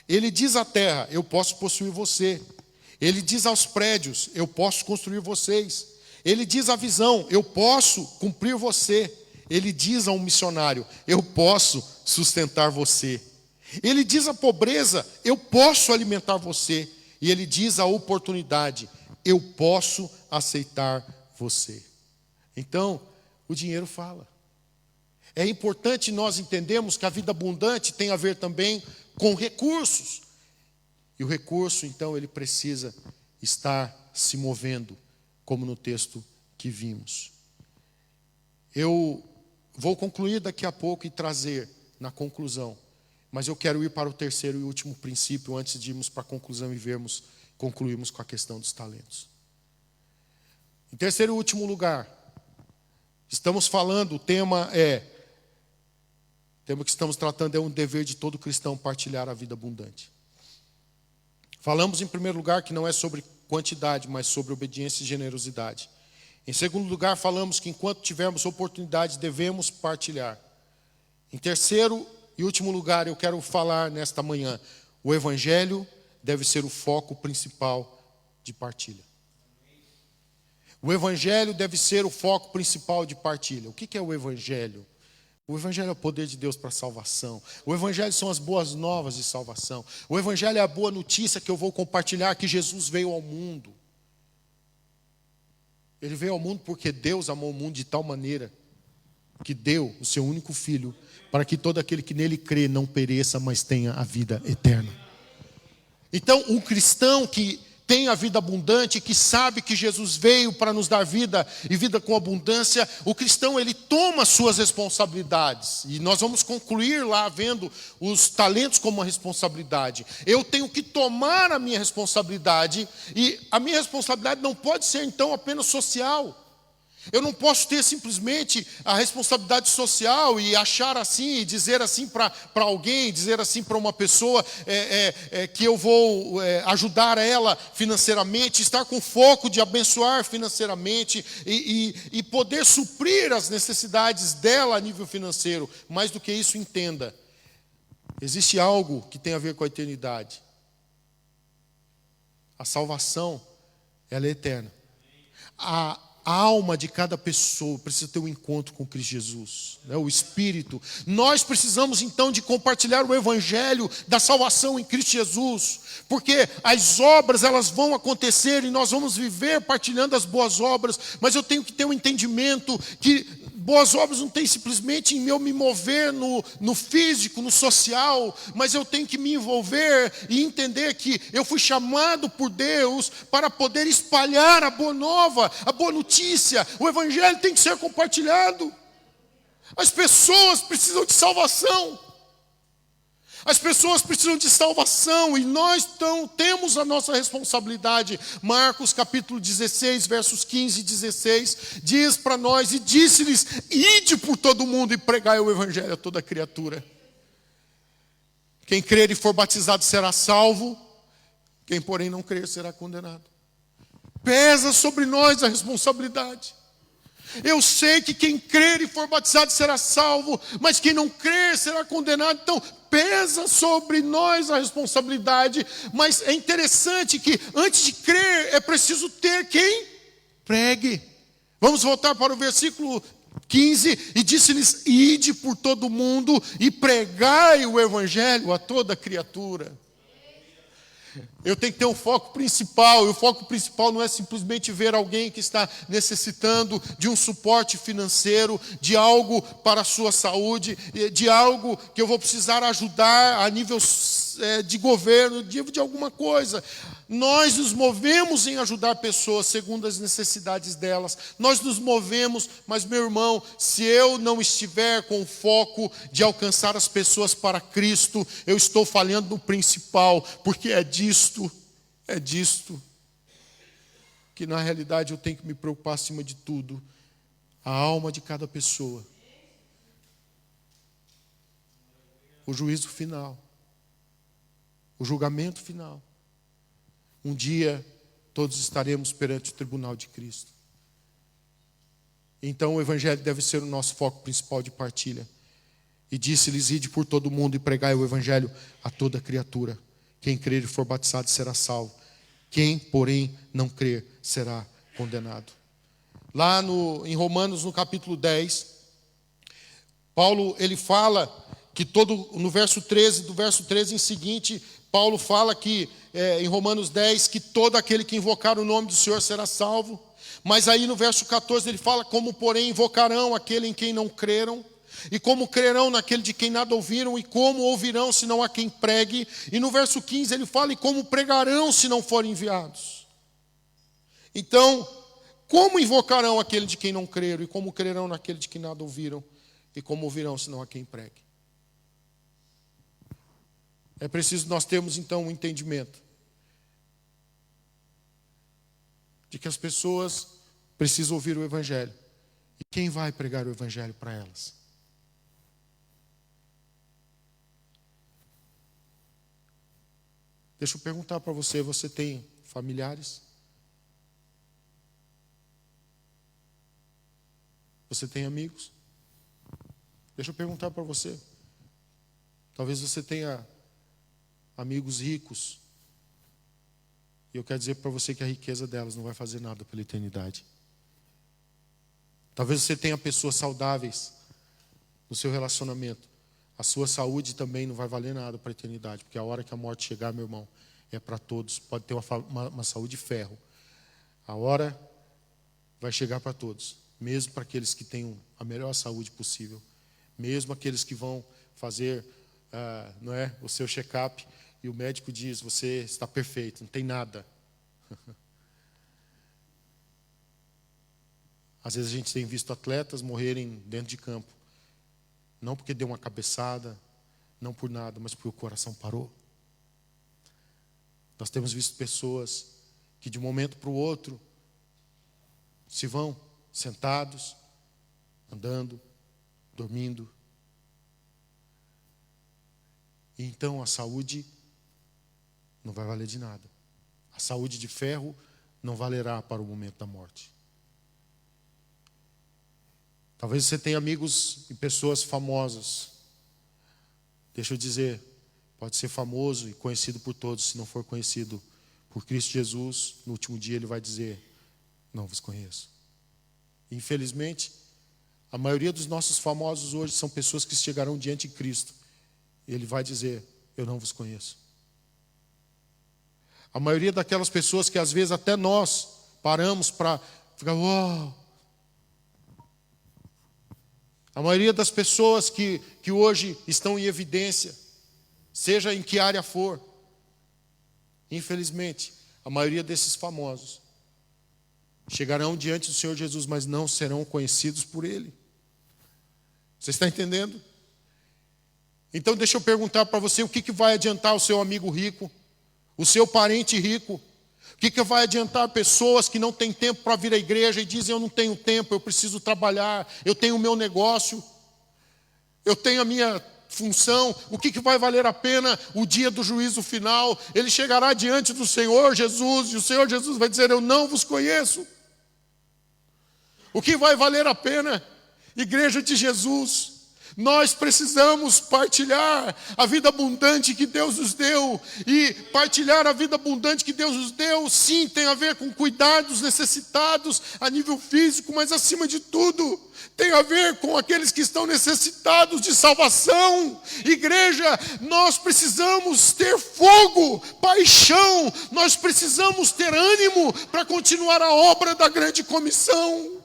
Ele diz à terra, eu posso possuir você. Ele diz aos prédios, eu posso construir vocês. Ele diz à visão, eu posso cumprir você. Ele diz a um missionário, eu posso sustentar você. Ele diz à pobreza, eu posso alimentar você. E ele diz à oportunidade, eu posso aceitar você. Então, o dinheiro fala. É importante nós entendermos que a vida abundante tem a ver também com recursos. E o recurso, então, ele precisa estar se movendo, como no texto que vimos. Eu vou concluir daqui a pouco e trazer na conclusão. Mas eu quero ir para o terceiro e último princípio, antes de irmos para a conclusão e concluirmos com a questão dos talentos. Em terceiro e último lugar, estamos falando, o tema que estamos tratando é um dever de todo cristão partilhar a vida abundante. Falamos em primeiro lugar que não é sobre quantidade, mas sobre obediência e generosidade. Em segundo lugar, falamos que enquanto tivermos oportunidade, devemos partilhar. Em terceiro e último lugar, eu quero falar nesta manhã, o Evangelho deve ser o foco principal de partilha. O Evangelho deve ser o foco principal de partilha. O que é o Evangelho? O Evangelho é o poder de Deus para a salvação. O Evangelho são as boas novas de salvação. O Evangelho é a boa notícia que eu vou compartilhar, que Jesus veio ao mundo. Ele veio ao mundo porque Deus amou o mundo de tal maneira que deu o seu único Filho, para que todo aquele que nele crê não pereça, mas tenha a vida eterna. Então, um cristão que tem a vida abundante, que sabe que Jesus veio para nos dar vida e vida com abundância, o cristão ele toma suas responsabilidades. E nós vamos concluir lá vendo os talentos como uma responsabilidade. Eu tenho que tomar a minha responsabilidade, e a minha responsabilidade não pode ser então apenas social. Eu não posso ter simplesmente a responsabilidade social e achar assim, e dizer assim para alguém, dizer assim para uma pessoa que eu vou ajudar ela financeiramente, estar com foco de abençoar financeiramente e poder suprir as necessidades dela a nível financeiro. Mais do que isso, entenda, existe algo que tem a ver com a eternidade. A salvação, ela é eterna. A alma de cada pessoa precisa ter um encontro com Cristo Jesus, né? O Espírito. Nós precisamos então de compartilhar o Evangelho da salvação em Cristo Jesus, porque as obras elas vão acontecer e nós vamos viver partilhando as boas obras, mas eu tenho que ter um entendimento que boas obras não tem simplesmente em eu me mover no físico, no social, mas eu tenho que me envolver e entender que eu fui chamado por Deus para poder espalhar a boa nova, a boa notícia. O Evangelho tem que ser compartilhado. As pessoas precisam de salvação. As pessoas precisam de salvação e nós temos a nossa responsabilidade. Marcos capítulo 16, versos 15 e 16, diz para nós, e disse-lhes, ide por todo o mundo e pregai o Evangelho a toda criatura. Quem crer e for batizado será salvo, quem porém não crer será condenado. Pesa sobre nós a responsabilidade. Eu sei que quem crer e for batizado será salvo, mas quem não crer será condenado. Então, pesa sobre nós a responsabilidade, mas é interessante que antes de crer é preciso ter quem pregue. Vamos voltar para o versículo 15, e disse-lhes, ide por todo o mundo e pregai o Evangelho a toda criatura. Eu tenho que ter um foco principal, e o foco principal não é simplesmente ver alguém que está necessitando de um suporte financeiro, de algo para a sua saúde, de algo que eu vou precisar ajudar a nível de governo, de alguma coisa. Nós nos movemos em ajudar pessoas segundo as necessidades delas. Nós nos movemos, mas meu irmão, se eu não estiver com o foco de alcançar as pessoas para Cristo, eu estou falhando no principal, porque é disto que na realidade eu tenho que me preocupar acima de tudo, a alma de cada pessoa. O juízo final, o julgamento final. Um dia, todos estaremos perante o tribunal de Cristo. Então, o Evangelho deve ser o nosso foco principal de partilha. E disse-lhes: ide por todo o mundo e pregai o Evangelho a toda criatura. Quem crer e for batizado será salvo. Quem, porém, não crer será condenado. Lá em Romanos, no capítulo 10, Paulo, ele fala que no verso 13, do verso 13 em seguinte, Paulo fala que, em Romanos 10, que todo aquele que invocar o nome do Senhor será salvo. Mas aí no verso 14 ele fala: como porém invocarão aquele em quem não creram? E como crerão naquele de quem nada ouviram? E como ouvirão se não há quem pregue? E no verso 15 ele fala: e como pregarão se não forem enviados? Então, como invocarão aquele de quem não creram? E como crerão naquele de quem nada ouviram? E como ouvirão se não há quem pregue? É preciso nós termos então um entendimento de que as pessoas precisam ouvir o Evangelho. E quem vai pregar o Evangelho para elas? Deixa eu perguntar para você: você tem familiares? Você tem amigos? Deixa eu perguntar para você. Talvez você tenha amigos ricos. E eu quero dizer para você que a riqueza delas não vai fazer nada pela eternidade. Talvez você tenha pessoas saudáveis no seu relacionamento. A sua saúde também não vai valer nada para a eternidade. Porque a hora que a morte chegar, meu irmão, é para todos. Pode ter uma saúde de ferro. A hora vai chegar para todos. Mesmo para aqueles que tenham a melhor saúde possível. Mesmo aqueles que vão fazer o seu check-up. E o médico diz: você está perfeito, não tem nada. Às vezes a gente tem visto atletas morrerem dentro de campo. Não porque deu uma cabeçada, não por nada, mas porque o coração parou. Nós temos visto pessoas que de um momento para o outro se vão sentados, andando, dormindo. E então a saúde não vai valer de nada. A saúde de ferro não valerá para o momento da morte. Talvez você tenha amigos e pessoas famosas. Deixa eu dizer, pode ser famoso e conhecido por todos. Se não for conhecido por Cristo Jesus, no último dia ele vai dizer: não vos conheço. Infelizmente, a maioria dos nossos famosos hoje são pessoas que chegarão diante de Cristo. E ele vai dizer: eu não vos conheço. A maioria daquelas pessoas que às vezes até nós paramos para ficar: uau. A maioria das pessoas que hoje estão em evidência, seja em que área for, infelizmente, a maioria desses famosos chegarão diante do Senhor Jesus, mas não serão conhecidos por Ele. Você está entendendo? Então deixa eu perguntar para você: o que vai adiantar o seu amigo rico, o seu parente rico? O que vai adiantar pessoas que não têm tempo para vir à igreja e dizem: eu não tenho tempo, eu preciso trabalhar, eu tenho o meu negócio, eu tenho a minha função? O que vai valer a pena o dia do juízo final? Ele chegará diante do Senhor Jesus e o Senhor Jesus vai dizer: eu não vos conheço. O que vai valer a pena, igreja de Jesus? Nós precisamos partilhar a vida abundante que Deus nos deu. E partilhar a vida abundante que Deus nos deu, sim, tem a ver com cuidar dos necessitados a nível físico, mas acima de tudo, tem a ver com aqueles que estão necessitados de salvação. Igreja, nós precisamos ter fogo, paixão, nós precisamos ter ânimo para continuar a obra da grande comissão.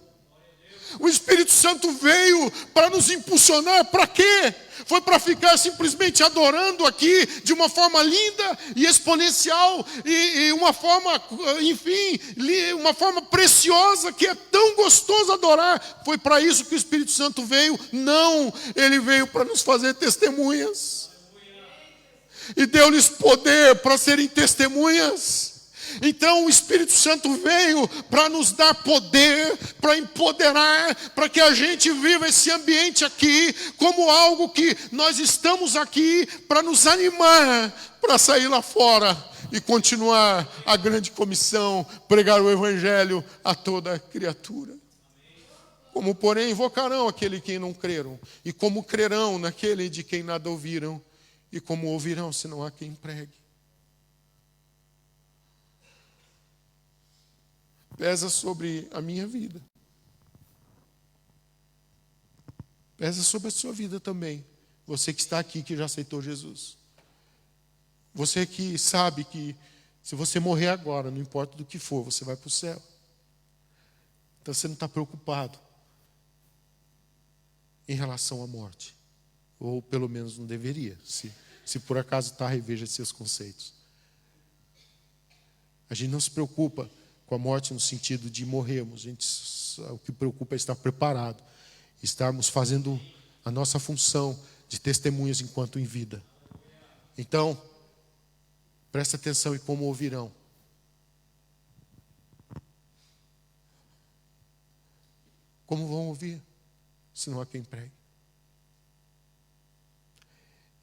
O Espírito Santo veio para nos impulsionar, para quê? Foi para ficar simplesmente adorando aqui de uma forma linda e exponencial e uma forma, enfim, uma forma preciosa que é tão gostoso adorar. Foi para isso que o Espírito Santo veio? Não, ele veio para nos fazer testemunhas. E deu-lhes poder para serem testemunhas. Então o Espírito Santo veio para nos dar poder, para empoderar, para que a gente viva esse ambiente aqui como algo que nós estamos aqui para nos animar, para sair lá fora e continuar a grande comissão, pregar o Evangelho a toda criatura. Como, porém, invocarão aquele que não creram, e como crerão naquele de quem nada ouviram, e como ouvirão se não há quem pregue. Pesa sobre a minha vida. Pesa sobre a sua vida também. Você que está aqui, que já aceitou Jesus. Você que sabe que se você morrer agora, não importa do que for, você vai para o céu. Então você não está preocupado em relação à morte. Ou pelo menos não deveria. Se por acaso está, reveja seus conceitos. A gente não se preocupa com a morte no sentido de morrermos. O que preocupa é estar preparado, estarmos fazendo a nossa função de testemunhas enquanto em vida. Então, presta atenção em como ouvirão. Como vão ouvir, se não há quem pregue?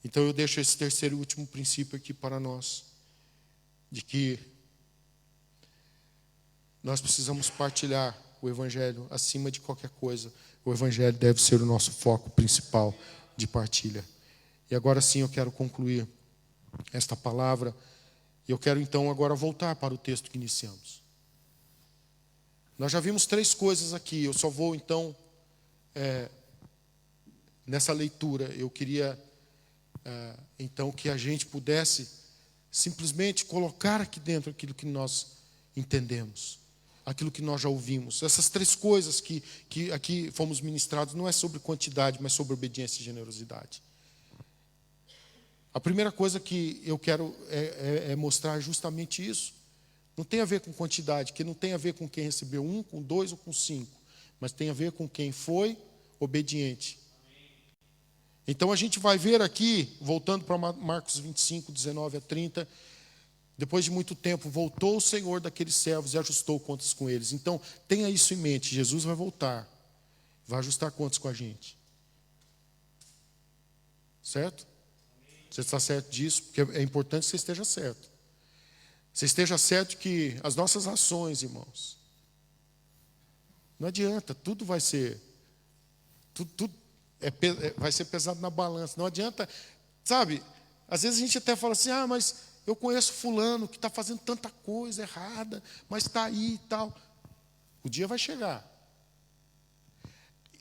Então eu deixo esse terceiro e último princípio aqui para nós, de que nós precisamos partilhar o Evangelho acima de qualquer coisa. O Evangelho deve ser o nosso foco principal de partilha. E agora sim eu quero concluir esta palavra. E eu quero então agora voltar para o texto que iniciamos. Nós já vimos 3 coisas aqui. Eu só vou então, nessa leitura, eu queria então que a gente pudesse simplesmente colocar aqui dentro aquilo que nós entendemos. Aquilo que nós já ouvimos. Essas 3 coisas que aqui fomos ministrados não é sobre quantidade, mas sobre obediência e generosidade. A primeira coisa que eu quero é mostrar justamente isso. Não tem a ver com quantidade, que não tem a ver com quem recebeu 1, com 2 ou com 5, mas tem a ver com quem foi obediente. Então a gente vai ver aqui, voltando para Marcos 25, 19 a 30, depois de muito tempo, voltou o Senhor daqueles servos e ajustou contas com eles. Então, tenha isso em mente. Jesus vai voltar. Vai ajustar contas com a gente. Certo? Você está certo disso? Porque é importante que você esteja certo. Você esteja certo que as nossas ações, irmãos, não adianta. Tudo vai ser... Tudo vai ser pesado na balança. Não adianta... Sabe? Às vezes a gente até fala assim, mas... eu conheço fulano que está fazendo tanta coisa errada, mas está aí e tal. O dia vai chegar.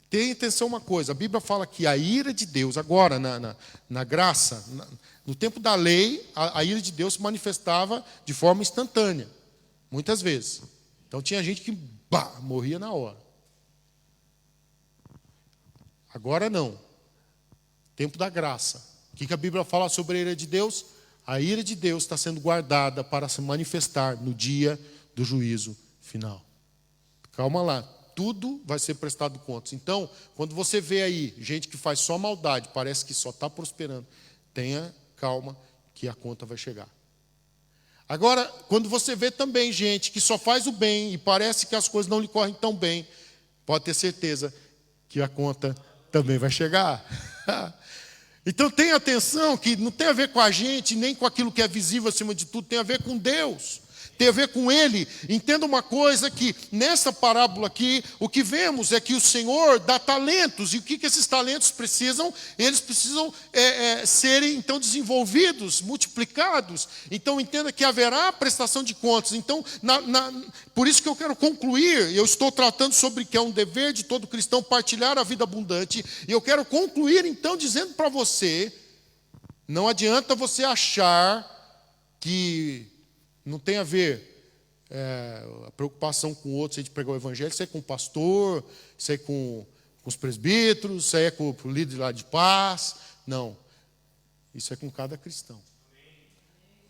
Tenha atenção uma coisa, a Bíblia fala que a ira de Deus, agora na graça, no tempo da lei, a ira de Deus se manifestava de forma instantânea, muitas vezes. Então tinha gente que morria na hora. Agora não. Tempo da graça. O que a Bíblia fala sobre a ira de Deus? A ira de Deus está sendo guardada para se manifestar no dia do juízo final. Calma lá, tudo vai ser prestado contas. Então, quando você vê aí gente que faz só maldade, parece que só está prosperando, tenha calma que a conta vai chegar. Agora, quando você vê também gente que só faz o bem e parece que as coisas não lhe correm tão bem, pode ter certeza que a conta também vai chegar. Então tenha atenção que não tem a ver com a gente, nem com aquilo que é visível acima de tudo, tem a ver com Deus. tem a ver com ele. Entenda uma coisa, que nessa parábola aqui, o que vemos é que o Senhor dá talentos. E o que esses talentos precisam? Eles precisam serem, então, desenvolvidos, multiplicados. Então, entenda que haverá prestação de contas. Então, por isso que eu quero concluir, eu estou tratando sobre que é um dever de todo cristão partilhar a vida abundante, e eu quero concluir então dizendo para você, não adianta você achar que não tem a ver a preocupação com outros, a gente pregar o evangelho, isso é com o pastor, isso é com os presbíteros, isso é com o líder lá de paz, não, isso é com cada cristão.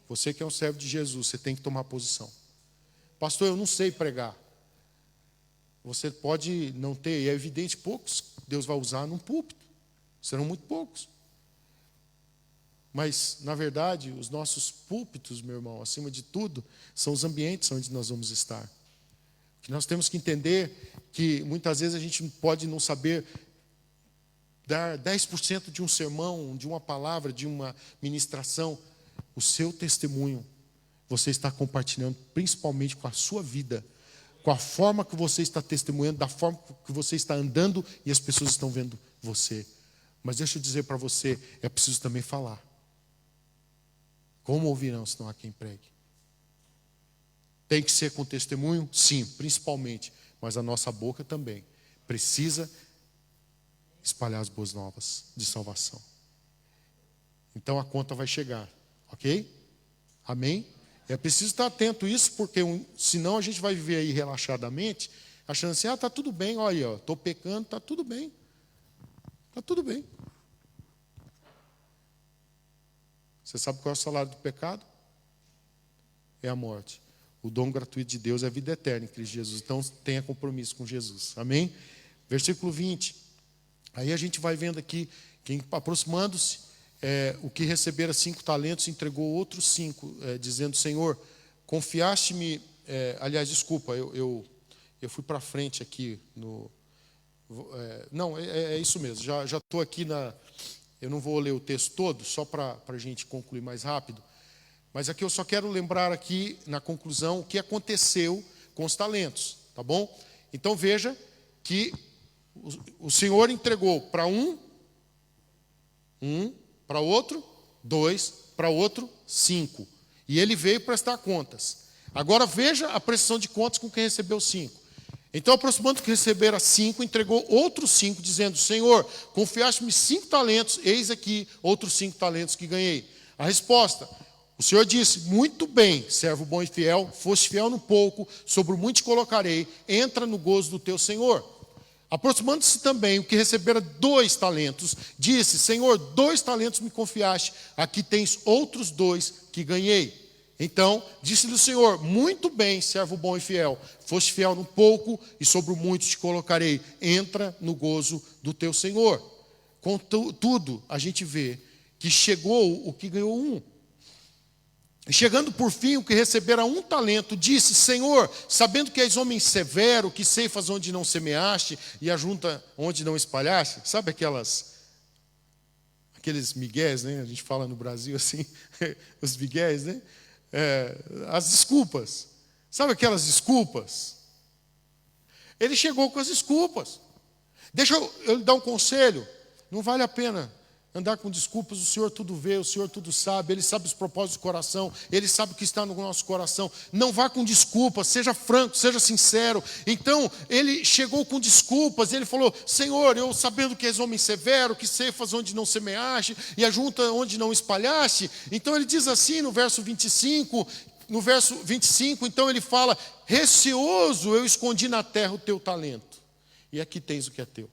Você que é um servo de Jesus, você tem que tomar posição. Pastor, eu não sei pregar. Você pode não ter, e é evidente, poucos Deus vai usar num púlpito. Serão muito poucos. Mas, na verdade, os nossos púlpitos, meu irmão, acima de tudo, são os ambientes onde nós vamos estar. Que nós temos que entender que muitas vezes a gente pode não saber dar 10% de um sermão, de uma palavra, de uma ministração. O seu testemunho, você está compartilhando principalmente com a sua vida, com a forma que você está testemunhando, da forma que você está andando e as pessoas estão vendo você. Mas deixa eu dizer para você, é preciso também falar. Como ouvirão se não há quem pregue? Tem que ser com testemunho? Sim, principalmente. Mas a nossa boca também precisa espalhar as boas novas de salvação. Então a conta vai chegar, ok? Amém? É preciso estar atento a isso, porque senão a gente vai viver aí relaxadamente, achando assim, está tudo bem, olha, estou pecando, está tudo bem. Está tudo bem. Você sabe qual é o salário do pecado? É a morte. O dom gratuito de Deus é a vida eterna em Cristo Jesus. Então tenha compromisso com Jesus. Amém? Versículo 20. Aí a gente vai vendo aqui, quem aproximando-se, o que recebera 5 talentos entregou outros 5, dizendo, Senhor, confiaste-me, aliás, desculpa, eu fui para frente aqui no... não, é isso mesmo, já estou aqui eu não vou ler o texto todo, só para a gente concluir mais rápido, mas aqui eu só quero lembrar aqui, na conclusão, o que aconteceu com os talentos, tá bom? Então veja que o Senhor entregou para um, para outro, 2, para outro, 5. E ele veio prestar contas. Agora veja a prestação de contas com quem recebeu 5. Então, aproximando que recebera 5, entregou outros 5, dizendo, Senhor, confiaste-me 5 talentos, eis aqui outros 5 talentos que ganhei. A resposta, o Senhor disse, muito bem, servo bom e fiel, foste fiel no pouco, sobre o muito te colocarei, entra no gozo do teu Senhor. Aproximando-se também o que recebera 2 talentos, disse, Senhor, 2 talentos me confiaste, aqui tens outros 2 que ganhei. Então, disse-lhe o Senhor, muito bem, servo bom e fiel, foste fiel no pouco e sobre o muito te colocarei, entra no gozo do teu Senhor. Contudo, a gente vê que chegou o que ganhou 1. Chegando por fim, o que recebera 1 talento, disse, Senhor, sabendo que és homem severo, que ceifas onde não semeaste e ajunta onde não espalhaste, sabe aqueles migués, né? A gente fala no Brasil assim, os migués, né? As desculpas, sabe aquelas desculpas? Ele chegou com as desculpas. Deixa eu lhe dar um conselho, não vale a pena andar com desculpas, o Senhor tudo vê, o Senhor tudo sabe, Ele sabe os propósitos do coração, Ele sabe o que está no nosso coração. Não vá com desculpas, seja franco, seja sincero. Então, ele chegou com desculpas, ele falou, Senhor, eu sabendo que és homem severo, que ceifas onde não semeaste e ajunta onde não espalhaste. Então ele diz assim no verso 25, então ele fala, receoso eu escondi na terra o teu talento, e aqui tens o que é teu.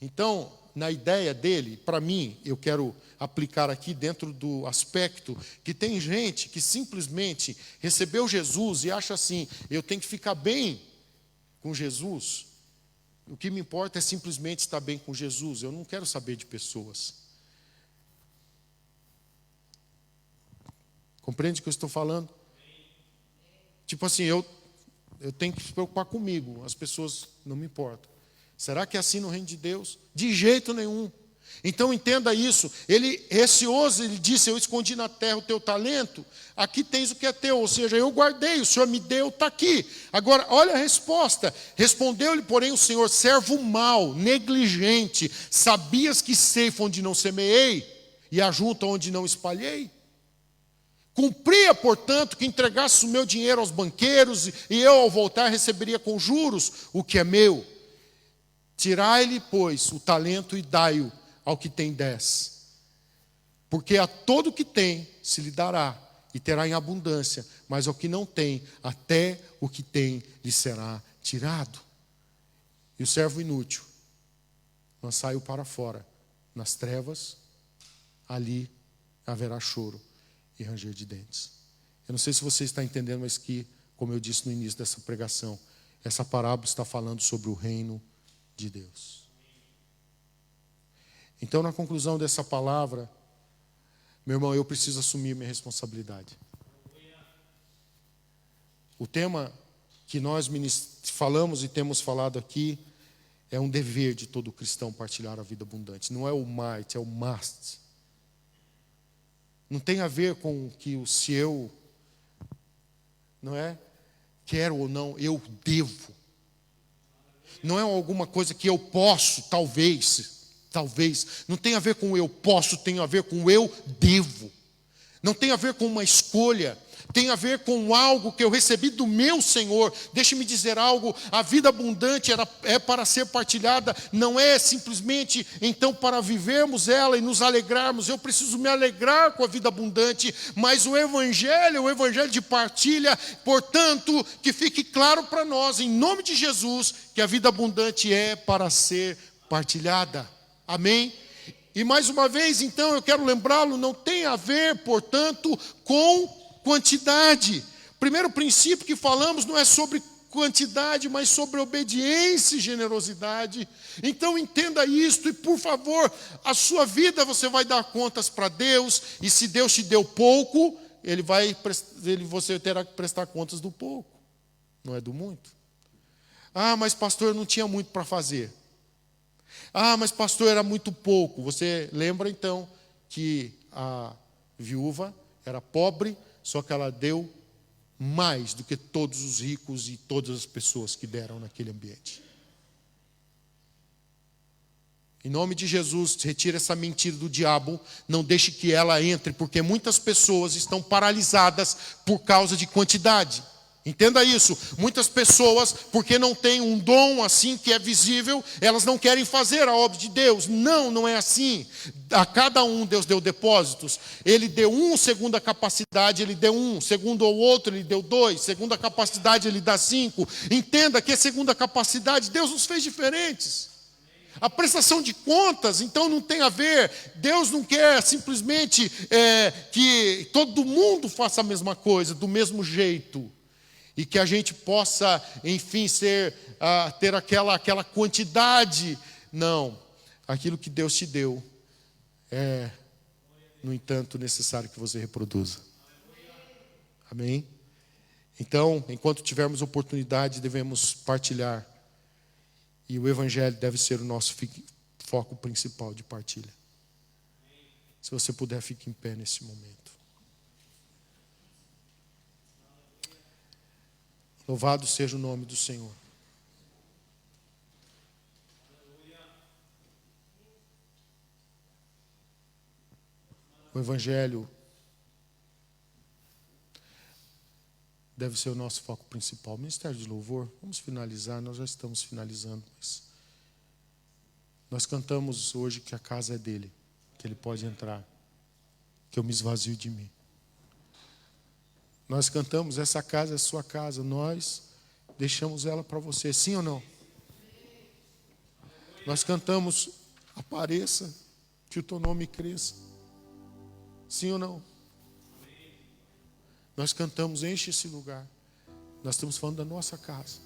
Então, na ideia dele, para mim, eu quero aplicar aqui dentro do aspecto que tem gente que simplesmente recebeu Jesus e acha assim, eu tenho que ficar bem com Jesus. O que me importa é simplesmente estar bem com Jesus, eu não quero saber de pessoas. Compreende o que eu estou falando? Tipo assim, eu tenho que se preocupar comigo, as pessoas não me importam. Será que é assim no reino de Deus? De jeito nenhum. Então entenda isso. Ele, receoso, ele disse: eu escondi na terra o teu talento, aqui tens o que é teu. Ou seja, eu guardei, o Senhor me deu, está aqui. Agora, olha a resposta. Respondeu-lhe, porém, o Senhor: servo mau, negligente, sabias que ceifo onde não semeei, e ajunto onde não espalhei? Cumpria, portanto, que entregasse o meu dinheiro aos banqueiros, e eu, ao voltar, receberia com juros o que é meu. Tirai-lhe, pois, o talento e dai-o ao que tem 10. Porque a todo que tem se lhe dará, e terá em abundância, mas ao que não tem, até o que tem lhe será tirado. E o servo inútil lançai-o para fora, nas trevas, ali haverá choro e ranger de dentes. Eu não sei se você está entendendo, mas que, como eu disse no início dessa pregação, essa parábola está falando sobre o reino de Deus. Então, na conclusão dessa palavra, meu irmão, eu preciso assumir minha responsabilidade. O tema que nós falamos e temos falado aqui é um dever de todo cristão partilhar a vida abundante. Não é o might, é o must. Não tem a ver com que o se eu, não é, quero ou não, eu devo. Não é alguma coisa que eu posso, talvez. Não tem a ver com eu posso, tem a ver com eu devo. Não tem a ver com uma escolha, tem a ver com algo que eu recebi do meu Senhor. Deixe-me dizer algo: a vida abundante é para ser partilhada, não é simplesmente então para vivermos ela e nos alegrarmos. Eu preciso me alegrar com a vida abundante, mas o Evangelho é o Evangelho de partilha. Portanto, que fique claro para nós, em nome de Jesus, que a vida abundante é para ser partilhada. Amém? E mais uma vez, então, eu quero lembrá-lo, não tem a ver, portanto, com quantidade. Primeiro princípio que falamos não é sobre quantidade, mas sobre obediência e generosidade. Então entenda isto e, por favor, a sua vida você vai dar contas para Deus, e se Deus te deu pouco, você terá que prestar contas do pouco, não é do muito. Ah, mas pastor, eu não tinha muito para fazer. Ah, mas pastor, era muito pouco. Você lembra então que a viúva era pobre, só que ela deu mais do que todos os ricos e todas as pessoas que deram naquele ambiente. Em nome de Jesus, retire essa mentira do diabo, não deixe que ela entre, porque muitas pessoas estão paralisadas por causa de quantidade. Entenda isso. Muitas pessoas, porque não têm um dom assim que é visível, elas não querem fazer a obra de Deus. Não é assim. A cada um Deus deu depósitos. Ele deu um segundo a capacidade, ele deu um. Segundo ao outro, ele deu 2. Segundo a capacidade, ele dá 5. Entenda que segundo a capacidade, Deus nos fez diferentes. A prestação de contas, então, não tem a ver. Deus não quer simplesmente que todo mundo faça a mesma coisa, do mesmo jeito. E que a gente possa, enfim, ter aquela quantidade. Não. Aquilo que Deus te deu é, no entanto, necessário que você reproduza. Amém? Então, enquanto tivermos oportunidade, devemos partilhar. E o Evangelho deve ser o nosso foco principal de partilha. Se você puder, fique em pé nesse momento. Louvado seja o nome do Senhor. O Evangelho deve ser o nosso foco principal. Ministério de Louvor, vamos finalizar, nós já estamos finalizando. Mas nós cantamos hoje que a casa é dele, que ele pode entrar, que eu me esvazio de mim. Nós cantamos, essa casa é sua casa, nós deixamos ela para você, sim ou não? Nós cantamos, apareça, que o teu nome cresça, sim ou não? Nós cantamos, enche esse lugar, nós estamos falando da nossa casa.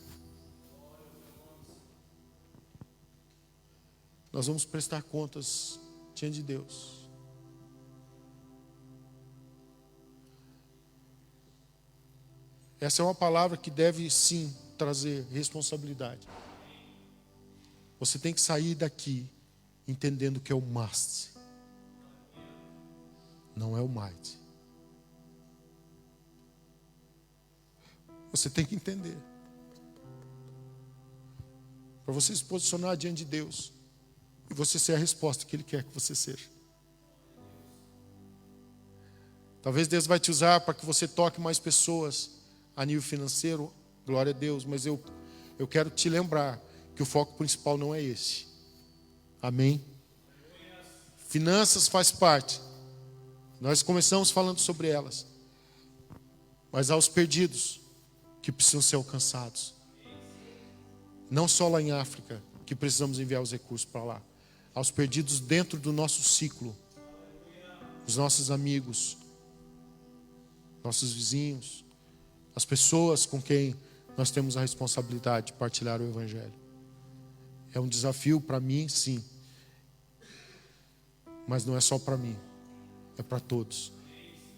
Nós vamos prestar contas diante de Deus. Essa é uma palavra que deve sim trazer responsabilidade. Você tem que sair daqui entendendo que é o must, não é o might. Você tem que entender. Para você se posicionar diante de Deus e você ser a resposta que Ele quer que você seja. Talvez Deus vai te usar para que você toque mais pessoas a nível financeiro, glória a Deus, mas eu quero te lembrar que o foco principal não é esse. Amém? Finanças faz parte. Nós começamos falando sobre elas. Mas há os perdidos que precisam ser alcançados. Não só lá em África, que precisamos enviar os recursos para lá. Há os perdidos dentro do nosso ciclo. Os nossos amigos, nossos vizinhos, as pessoas com quem nós temos a responsabilidade de partilhar o Evangelho. É um desafio para mim, sim. Mas não é só para mim, é para todos.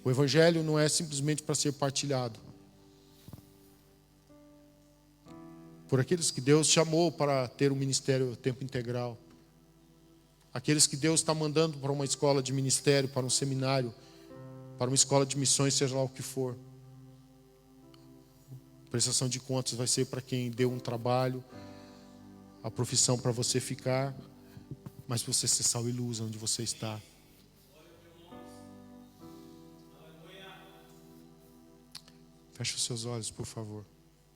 O Evangelho não é simplesmente para ser partilhado por aqueles que Deus chamou para ter um ministério a tempo integral. Aqueles que Deus está mandando para uma escola de ministério, para um seminário, para uma escola de missões, seja lá o que for. A prestação de contas vai ser para quem deu um trabalho, a profissão para você ficar, mas para você ser sal e luz onde você está. Feche os seus olhos, por favor.